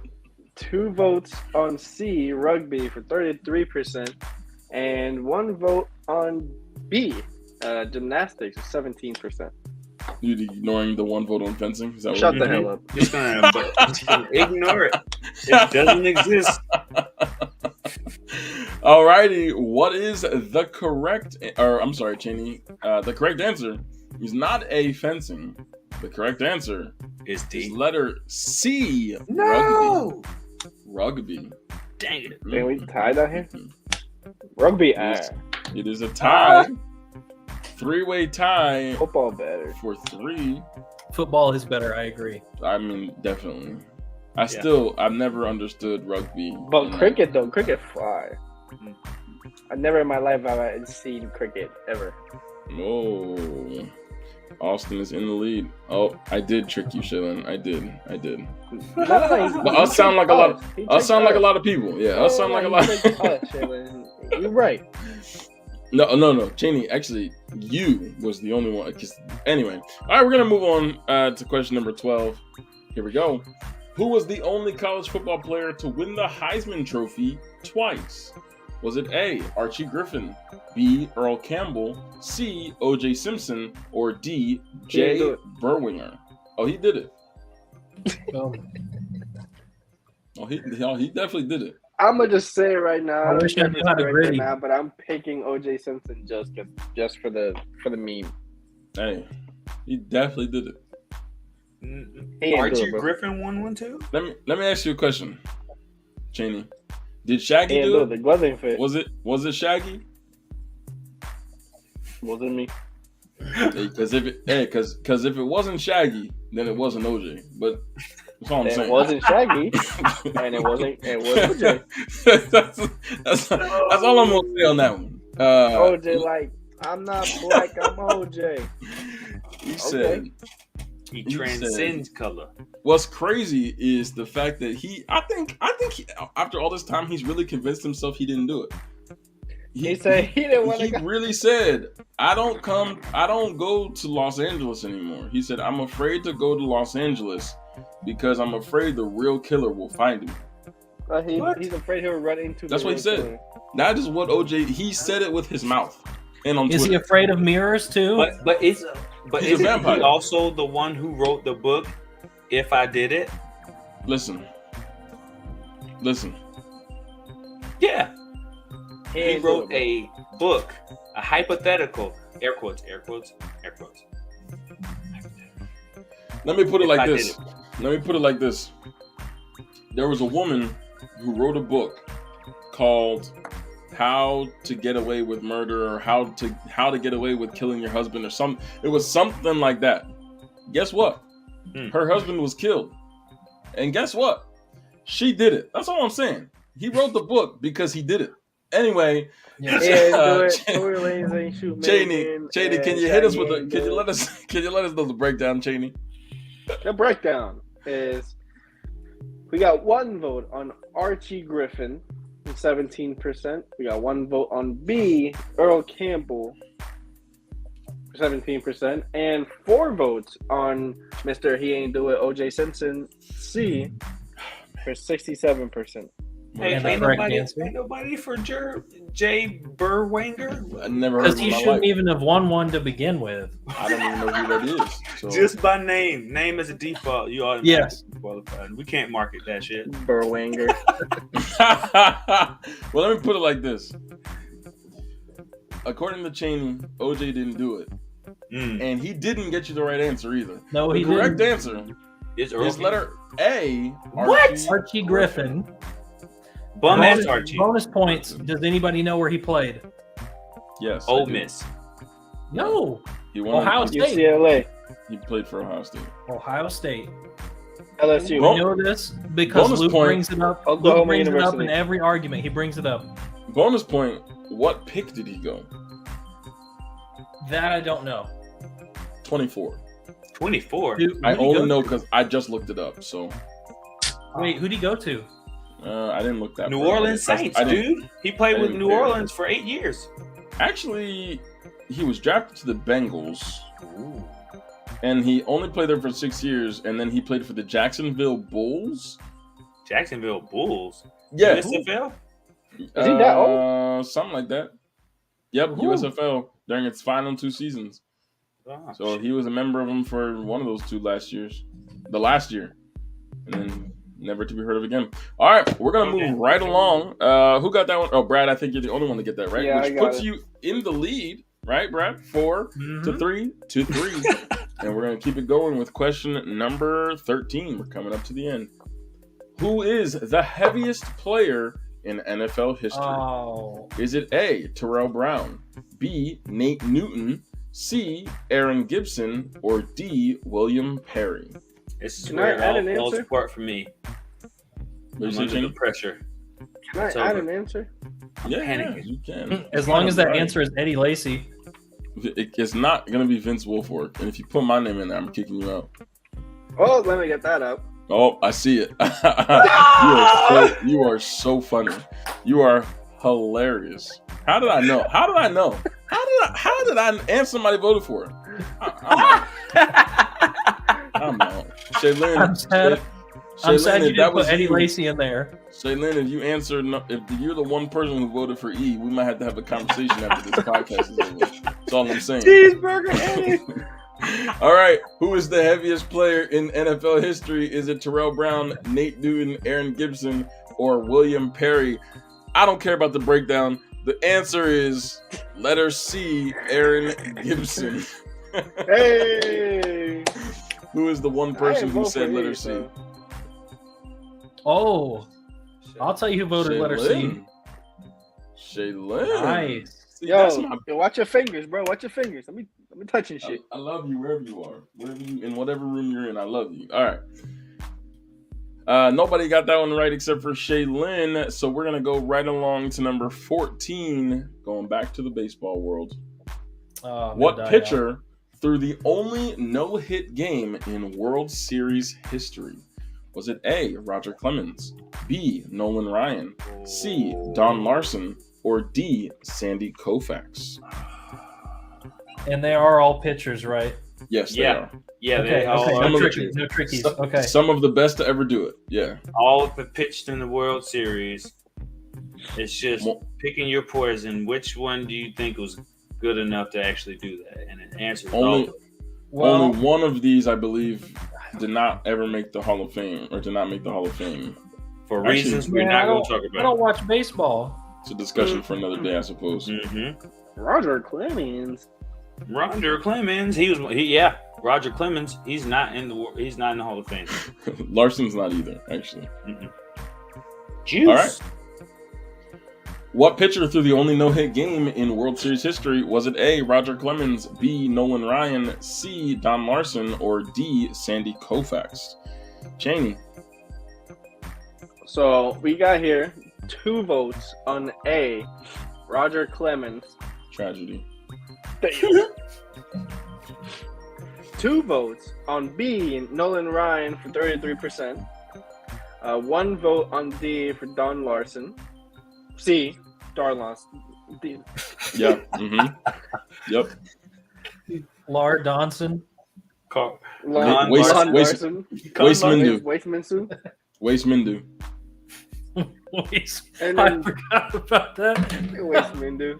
2 votes on C, rugby for 33%, and 1 vote on B, gymnastics for 17%. You ignoring the 1 vote on fencing? Is that Shut what the hell up. Just gonna ignore it. It doesn't exist. Alrighty, what is the correct, I'm sorry, Channy, the correct answer is not A, fencing. The correct answer Is is D. letter C, No. rugby. Dang it. Dang, we tied out here? Rugby, It is a tie three-way tie Football better. for 3. Football is better. I agree. I mean, definitely. I've never understood rugby. But And cricket though, cricket fly. Mhm. I never in my life have I seen cricket ever. Oh, Austin is in the lead. Oh, I did trick you, Shaylin. I did. But us sound like a lot. Us sound like a lot of people. Yeah, us sound like a lot. You're right. No. Channy, actually, you was the only one. Anyway, all right, we're gonna move on to question number 12. Here we go. Who was the only college football player to win the Heisman Trophy twice? Was it A, Archie Griffin, B, Earl Campbell, C, O.J. Simpson, or D, Jay Berwinger? Oh, he did it. Oh, he definitely did it. I'm gonna just say it right now. I wish I knew how to gritty. now, but I'm picking O.J. Simpson just for the meme. Hey, he definitely did it. Archie Griffin won one too. Let me ask you a question, Chaney. Did Shaggy And do it? the glove didn't fit. Was it Shaggy? Wasn't me. Because if it wasn't Shaggy, then it wasn't OJ. But that's all I'm saying. It wasn't Shaggy, and it wasn't OJ. that's all I'm gonna say on that one. OJ, like, I'm not black, I'm OJ. He said. He transcends color. What's crazy is the fact that I think he, after all this time, he's really convinced himself he didn't do it. He said he didn't want to go. He really said, I don't go to Los Angeles anymore. He said, I'm afraid to go to Los Angeles because I'm afraid the real killer will find me. He's afraid he'll run into. That's what he said. Killer. That is what OJ. He said it with his mouth and on Is Twitter. he afraid of mirrors too? But He's a isn't he vampire. also the one who wrote the book? If I Did It. Listen. Yeah. He wrote a book, a hypothetical. Air quotes. Let me put it If like I this. did Let me put it like this. There was a woman who wrote a book called How to Get Away with Murder, or How to Get Away with Killing Your Husband, or something. It was something like that. Guess what? Her husband was killed. And guess what? She did it. That's all I'm saying. He wrote the book because he did it. Anyway, Chaney, can you hit us with the? Can you let us know the breakdown, Chaney? The breakdown is we got one vote on Archie Griffin, 17%. We got one vote on B, Earl Campbell, 17%, and 4 votes on Mr. He Ain't Do It, O.J. Simpson, C, for 67%. Hey, And ain't the correct nobody for Jay Berwanger? I never heard Because of he my shouldn't life. even have won one to begin with. I don't even know who that is. So. Just by name. Name as a default. You automatically qualified. We can't market that shit. Berwanger. Well, let me put it like this. According to Chaney, OJ didn't do it. And he didn't get you the right answer either. No, the he correct didn't. answer Is is letter A. What? Archie Griffin. Bum ass Archie. Bonus points. Does anybody know where he played? Yes. Ole I do. Miss. No. He won. Ohio State. UCLA. He played for Ohio State. Ohio State. LSU. Bon- We know this because bonus Luke point. brings it up. Oklahoma Luke brings it up University. in every argument. He brings it up. Bonus point. What pick did he go? That I don't know. 24. 24. I only know because I just looked it up. So Wait, who'd he go to? I didn't look that. New far. Orleans I Saints, didn't- dude. He played I with didn't New care. Orleans for 8 years. Actually, he was drafted to the Bengals. And he only played there for 6 years, and then he played for the Jacksonville Bulls. Jacksonville Bulls. Yeah, USFL? Is he that old? Something like that. Yep, Ooh. USFL during its final 2 seasons. Oh, So he was a member of them for one of those 2 last years, the last year, and then never to be heard of again. All right, we're gonna move right along. Who got that one? Oh, Brad, I think you're the only one to get that right, Yeah, I which got puts it. you in the lead, right, Brad? 4 to 3 to 3, and we're gonna keep it going with question number 13. We're coming up to the end. Who is the heaviest player in NFL history? Oh. Is it A, Terrell Brown, B, Nate Newton, C. Aaron Gibson, or D. William Perry? This is Can where I it add all an falls answer? apart for me. What you I'm say, under the Channy? pressure. Can I It's add over. an answer? Yeah, panicking. you can. As long as that Right. answer is Eddie Lacy. It's not going to be Vince Wilfork. And if you put my name in there, I'm kicking you out. Oh, let me get that up. Oh, I see it. You are so funny. You are hilarious. How did I know? How did I and somebody voted for it? I'm out. Shaylin, I'm sad. I'm sad you if that didn't was put Eddie you, Lacy in there. Shaylin, if you answered, if you're the one person who voted for E, we might have to have a conversation after this podcast is over. That's all I'm saying. Cheeseburger Eddie. All right, who is the heaviest player in NFL history? Is it Terrell Brown, Nate Newton, Aaron Gibson, or William Perry? I don't care about the breakdown. The answer is letter C, Aaron Gibson. Hey! Who is the one I person didn't who vote said for letter E, C? so- Oh, I'll tell you who voted letter C. Shaylin. Nice. See, that's my. Yo, watch your fingers, bro. Watch your fingers. Let me touching shit. I love you wherever you are, in whatever room you're in. I love you. All right. Nobody got that one right except for Shaylin, so we're gonna go right along to number 14, going back to the baseball world. What pitcher threw the only no-hit game in World Series history? Was it A. Roger Clemens, B. Nolan Ryan, C. Don Larson, or D. Sandy Koufax? And they are all pitchers, right? Yes, they Yeah. are. Yeah, Okay, they all okay. are No pitchers. trickies. No trickies. Okay. Some of the best to ever do it. Yeah. All of it pitched in the World Series. It's just Well- picking your poison. Which one do you think was good enough to actually do that? And the answer is Only- all of it. Well, Only one of these, I believe, did not ever make the Hall of Fame, or did not make the Hall of Fame. For Actually, reasons we're man, not I going don't- to talk I about. don't watch baseball. It's a discussion for another day, I suppose. Mm-hmm. Roger Clemens. Roger Clemens. Roger Clemens. He's not in the Hall of Fame. Larson's not either, actually. Juice. All right. What pitcher threw the only no-hit game in World Series history? Was it A. Roger Clemens, B. Nolan Ryan, C. Don Larson, or D. Sandy Koufax? Chaney. So we got here 2 votes on A. Roger Clemens. Tragedy. 2 votes on B. Nolan Ryan for 33%. 1 vote on D for Don Larson. C. Don Larson. D. Yeah. Yep. Lar Donson. Car- Lon Waste- Lon waste- Larson. Waste Mindu. Waste Minsu. Waste Mindu. And I then forgot about that. Waste Mindu.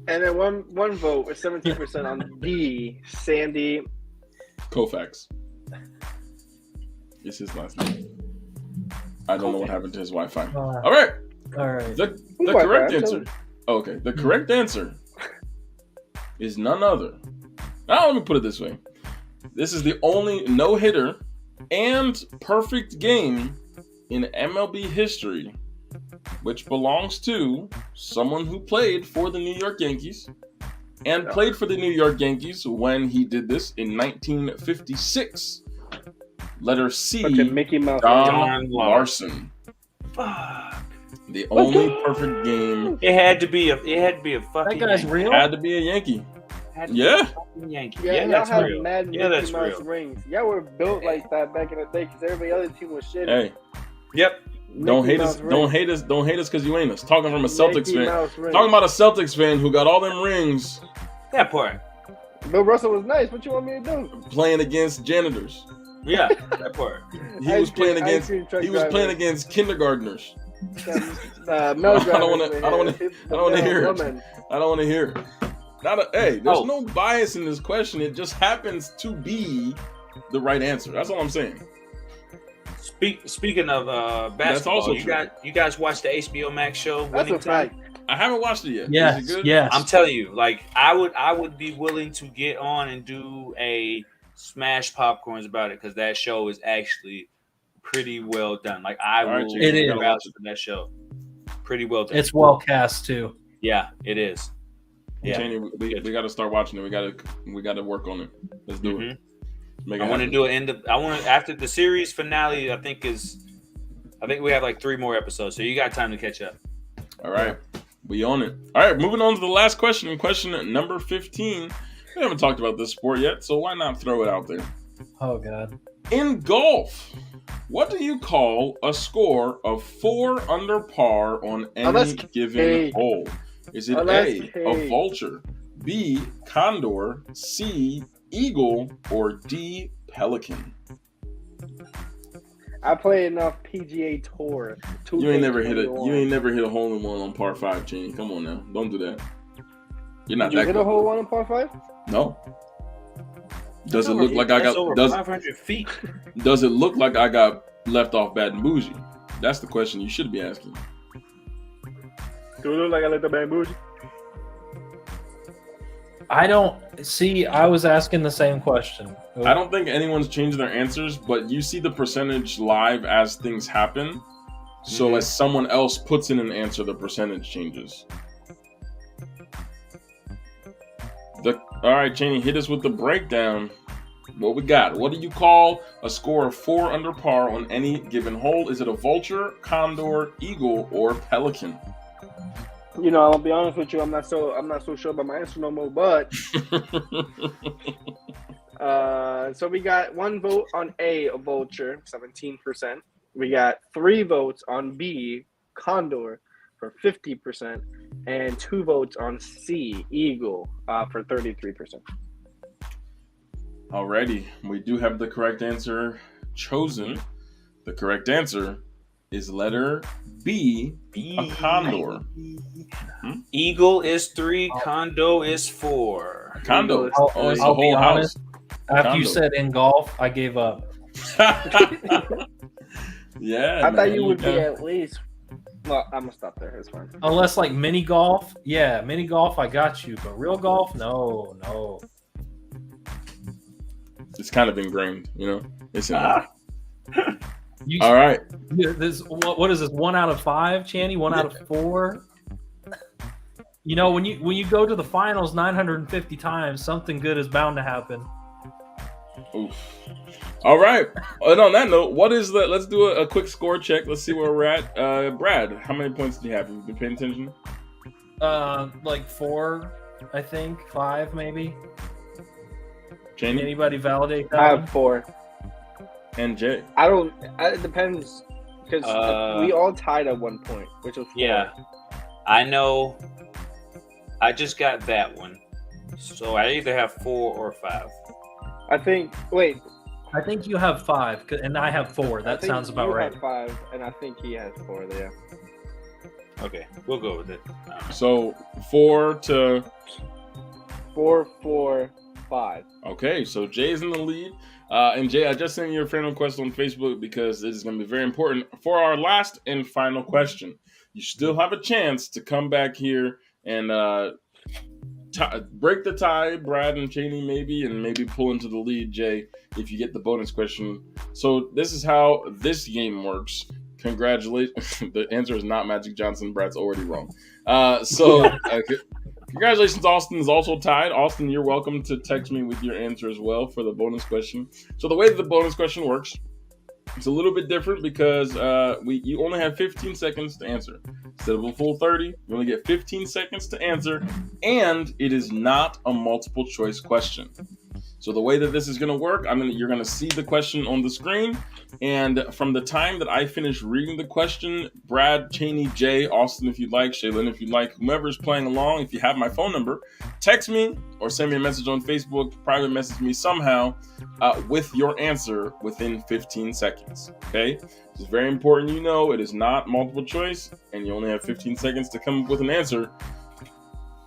And then one vote with 17% on D. Sandy. Koufax. It's his last name. I don't know what happened to his Wi-Fi. All right. All right. The Wi-Fi, correct I'm answer. Okay. The correct answer is none other. Now let me put it this way. This is the only no-hitter and perfect game in MLB history, which belongs to someone who played for the New York Yankees and played for the New York Yankees when he did this in 1956. Letter C, Fucking Mickey Mouse. Don Larson. Fuck. The only perfect game It had to be a fucking That guy's Yankee. real. had to be a Yankee. Had to be Yeah. a fucking Yankee. Yeah, Yeah, y'all that's had real. mad Yeah, Mickey that's Mouse real. rings. Y'all were built like that back in the day because every other team was shitty. Hey, Yep. don't Mickey hate us. Mouse Don't rings. hate us. Don't hate us because you ain't us. Talking from a Celtics Mickey fan. Mouse rings. Talking about a Celtics fan who got all them rings That part. Bill Russell was nice. What you want me to do? playing against janitors. Yeah, that part. He was playing Ice against. cream truck He was playing drivers. against kindergartners. Melodramas. I don't wanna hear it. Woman. I don't want to hear it. There's Oh. no bias in this question. It just happens to be the right answer. That's all I'm saying. Speaking of basketball, also you true. guys watch the HBO Max show? That's a Winning fact. Time? I haven't watched it yet. Yes. Is it good? Yes. I'm telling you, like I would be willing to get on and do a smash popcorns about it because that show is actually pretty well done. Like I All right, will Jason, It is. vouch for that show. Pretty well done. It's well cast too. Yeah, it is. Yeah. Channy, we got to start watching it. We got to work on it. Let's do it. Make it I want to happen. do it after the series finale. I think we have like 3 more episodes, so you got time to catch up. All right. We on it. All right, moving on to the last question. Question number 15. We haven't talked about this sport yet, so why not throw it out there? Oh God. In golf, what do you call a score of 4 under par on any given hole? Is it A, a vulture, B, condor, C, eagle, or D, pelican? I play enough PGA Tour. You ain't never hit a hole in one on par 5, Channy. Come on now, don't do that. You're not Did you that hit a hole on par 5? No. Does it look like I got over 500 feet? Does it look like I got left off bad and bougie? That's the question you should be asking. Do it look like I left off bad and bougie? I don't see. I was asking the same question. I don't think anyone's changed their answers, but you see the percentage live as things happen. So as someone else puts in an answer, the percentage changes. All right, Channy, hit us with the breakdown. What we got? What do you call a score of 4 under par on any given hole? Is it a vulture, condor, eagle, or pelican? You know, I'll be honest with you. I'm not so sure about my answer no more. But so we got 1 vote on A, vulture, 17%. We got 3 votes on B, condor, for 50%, and 2 votes on C, eagle, for 33%. Alrighty, we do have the correct answer chosen. The correct answer is letter B, a condor. Eagle is 3, condo is 4. Condo. It's I'll the whole be house. honest. After Condo. you said in golf, I gave up. Yeah, I thought you would be at least. Well, I'm gonna stop there. It's fine. Unless like mini golf, yeah, mini golf, I got you. But real golf, no. It's kind of ingrained, you know. It's in You, All right. This what is this? 1 out of 5, Channy? 1 out of 4. You know, when you go to the finals 950 times, something good is bound to happen. Oof. All right. And on that note, let's do a quick score check. Let's see where we're at. Brad, how many points do you have? Have you been paying attention? Like 4, I think 5 maybe. Can Channy anybody validate that? I one? have 4. and Jay. I don't. It depends because we all tied at 1 point, which was 4. Yeah, I know. I just got that one, so I either have 4 or 5. I think. Wait. I think you have 5, and I have 4. I That think sounds about you right. have 5, and I think he has 4. Yeah. Okay, we'll go with it. So 4 to 4, 4, 5. Okay, so Jay's in the lead. And Jay, I just sent you a friend request on Facebook because this is going to be very important for our last and final question. You still have a chance to come back here and break the tie, Brad and Channy maybe, and maybe pull into the lead, Jay, if you get the bonus question. So this is how this game works. Congratulations. The answer is not Magic Johnson. Brad's already wrong. Congratulations, Austin is also tied. Austin, you're welcome to text me with your answer as well for the bonus question. So the way that the bonus question works, it's a little bit different because you only have 15 seconds to answer. Instead of a full 30, you only get 15 seconds to answer, and it is not a multiple choice question. So the way that this is going to work, you're going to see the question on the screen, and from the time that I finish reading the question, Brad, Channy, Jay, Austin, if you'd like, Shaylin, if you'd like, whomever's playing along, if you have my phone number, text me or send me a message on Facebook, private message me somehow with your answer within 15 seconds. Okay? It's very important you know it is not multiple choice, and you only have 15 seconds to come up with an answer.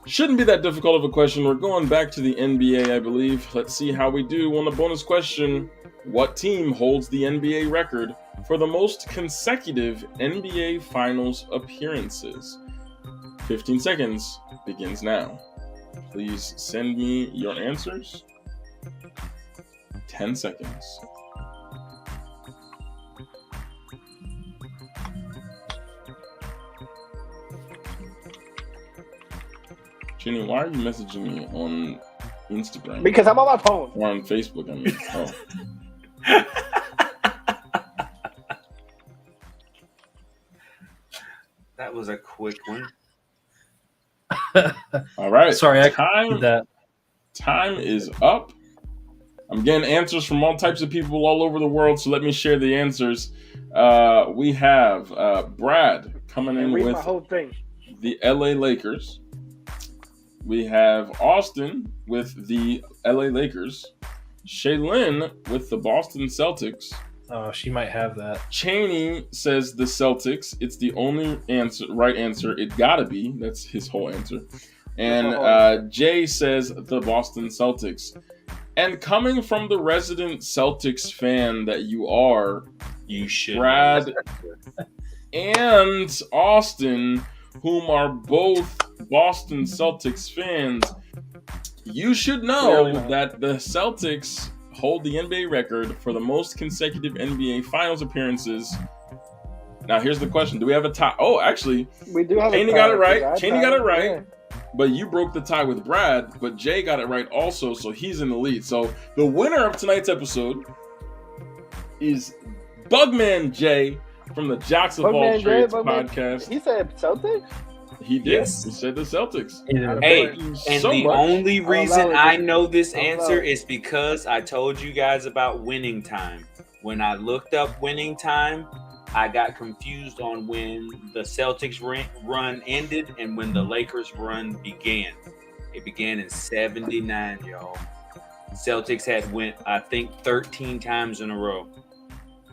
Shouldn't be that difficult of a question. We're going back to the NBA, I believe. Let's see how we do on the bonus question. What team holds the NBA record for the most consecutive NBA Finals appearances? 15 seconds begins now. Please send me your answers. 10 seconds. Channy, why are you messaging me on Instagram? Because I'm on my phone. Or on Facebook, I mean. Oh. That was a quick one. All right. Sorry, I did that. Time is up. I'm getting answers from all types of people all over the world, so let me share the answers. We have Brad coming in Read with my whole thing. the LA Lakers. We have Austin with the LA Lakers. Shaylin with the Boston Celtics. Oh, she might have that. Chaney says the Celtics. It's the only right answer. It gotta be. That's his whole answer. And Jay says the Boston Celtics. And coming from the resident Celtics fan that you are, You should. Brad and Austin, whom are both Boston Celtics fans, you should know that the Celtics hold the NBA record for the most consecutive NBA Finals appearances. Now, here's the question. Do we have a tie? Oh, actually, We do have Chaney got it right. Chaney got it right. Yeah. But you broke the tie with Brad, but Jay got it right also, so he's in the lead. So the winner of tonight's episode is Bugman Jay from the Jocks of All Trades podcast. He said Celtics? He did. Yes. He said the Celtics. Hey, Thank you and so the much. only reason it. I know this I'll allow answer it. is because I told you guys about winning time. When I looked up winning time, I got confused on when the Celtics run ended and when the Lakers run began. It began in 79, y'all. Celtics had went, I think, 13 times in a row.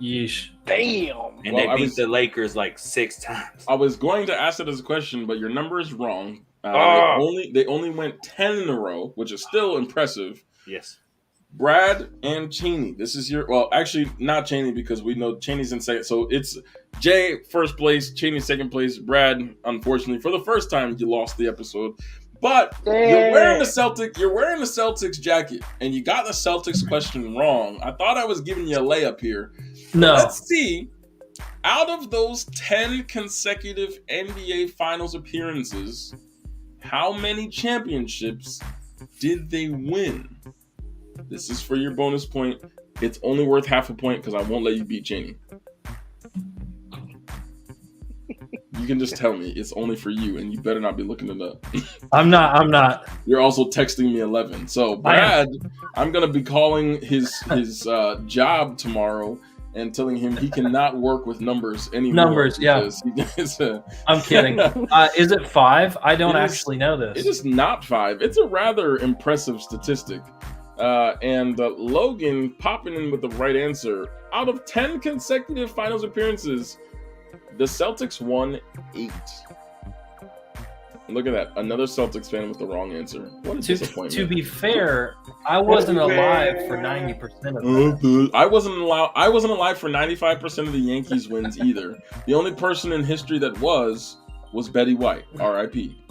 Yeesh. Damn. And Well, they beat the Lakers like 6 times. I was going to ask it as a question, but your number is wrong. Oh. They only went 10 in a row, which is still impressive. Yes. Brad and Chaney. This is your actually not Chaney because we know Chaney's in second. So it's Jay first place, Chaney second place. Brad, unfortunately, for the first time, you lost the episode. But you're wearing the Celtics jacket, and you got the Celtics question wrong. I thought I was giving you a layup here. No. Let's see. Out of those 10 consecutive NBA Finals appearances, how many championships did they win? This is for your bonus point. It's only worth half a point because I won't let you beat Chaney. You can just tell me. It's only for you, and you better not be looking it up. I'm not. You're also texting me 11. So, Brad, I'm going to be calling his job tomorrow and telling him he cannot work with numbers anymore. Numbers, yeah. I'm kidding. Is it 5? I don't actually know this. It is not 5. It's a rather impressive statistic. And Logan popping in with the right answer. Out of 10 consecutive finals appearances, the Celtics won 8. Look at that. Another Celtics fan with the wrong answer. What a disappointment. To be fair, I wasn't alive for 90% of that. I wasn't alive for 95% of the Yankees wins either. The only person in history that was Betty White, R.I.P.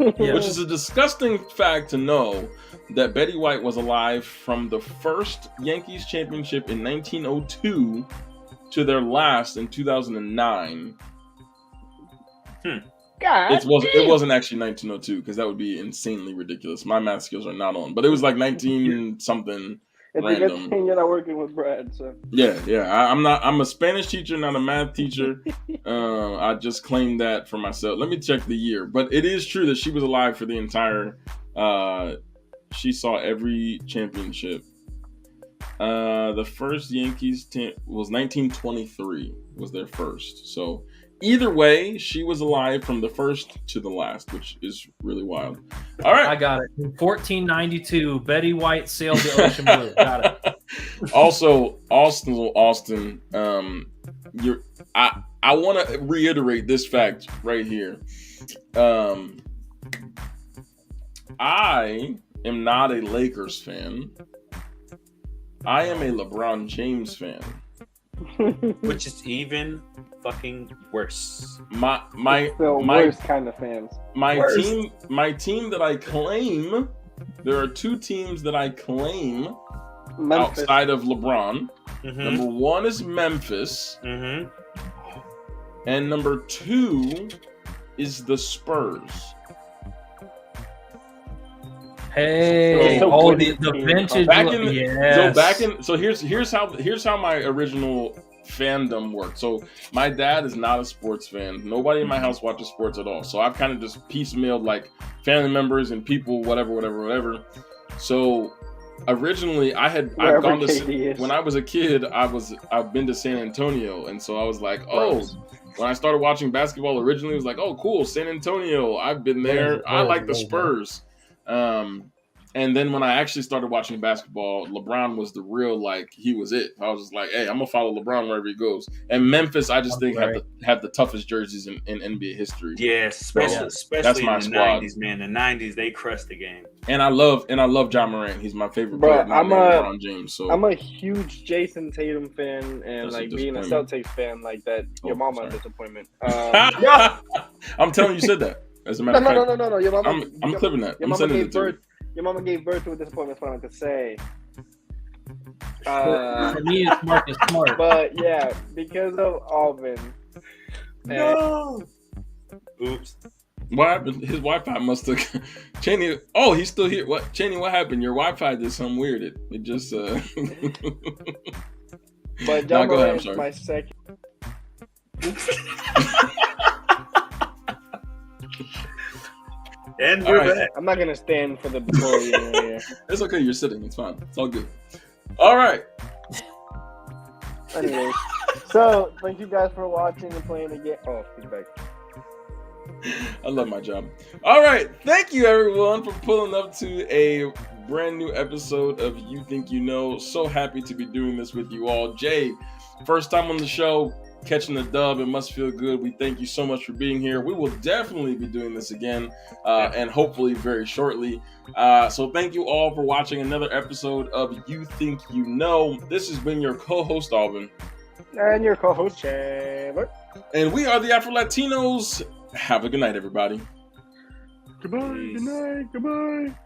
Yeah. Which is a disgusting fact to know that Betty White was alive from the first Yankees championship in 1902 to their last in 2009. God, It wasn't actually 1902 because that would be insanely ridiculous. My math skills are not on, but it was like 19 something it's random. a good thing you're not working with Brad. So Yeah. I'm a Spanish teacher, not a math teacher. I just claimed that for myself. Let me check the year, but it is true that she was alive for the entire. She saw every championship. The first Yankees team was 1923. Was their first. So either way, she was alive from the first to the last, which is really wild. All right, I got it. In 1492, Betty White sailed the ocean blue. Got it. Also, Austin. I want to reiterate this fact right here. I am not a Lakers fan. I am a LeBron James fan. Which is even fucking worse. My worst kind of fans. My team that I claim. There are 2 teams that I claim Memphis. outside of LeBron. Mm-hmm. Number 1 is Memphis, Mm-hmm. and number 2 is the Spurs. Hey, So oh, good the team. vintage. So here's how my original fandom worked. So my dad is not a sports fan. Nobody in my house watches sports at all. So I've kind of just piecemealed like family members and people, whatever. So originally I've gone to when I was a kid, I've been to San Antonio, and so I was like, oh. When I started watching basketball originally, it was like, oh, cool, San Antonio. I've been there. I like the Spurs. And then when I actually started watching basketball, LeBron was the real, like, he was it. I was just like, hey, I'm going to follow LeBron wherever he goes. And Memphis, I just think have the toughest jerseys in NBA history. Yeah, especially that's in my the squad. 90s, man. The 90s, they crushed the game. And I love John Morant. He's my favorite player. LeBron James. So I'm a huge Jason Tatum fan, and like being a Celtics fan like that, your mama a disappointment. I'm telling you said that. As a matter of fact, no. Your mama, I'm clipping that. Your mama gave birth. Your mama gave birth to a disappointment. That's what I meant to say. For me, it's Marcus Smart. But yeah, because of Aubyn. No. Oops. What happened? His Wi-Fi must have. Channy. Oh, he's still here. What? Channy, what happened? Your Wi-Fi did something weird. It just. But John Morant is my second. And we're back. I'm not gonna stand for the before you here. It's okay. You're sitting. It's fine. It's all good. All right. Anyways, so thank you guys for watching and playing the game. Oh, he's back. I love my job. All right. Thank you, everyone, for pulling up to a brand new episode of You Think You Know. So happy to be doing this with you all. Jay, first time on the show, catching the dub. It must feel good. We thank you so much for being here. We will definitely be doing this again and hopefully very shortly. So thank you all for watching another episode of You Think You Know. This has been your co-host, Aubyn. And your co-host, Chandler. And we are the Afro Latinos. Have a good night, everybody. Goodbye, good night, goodbye.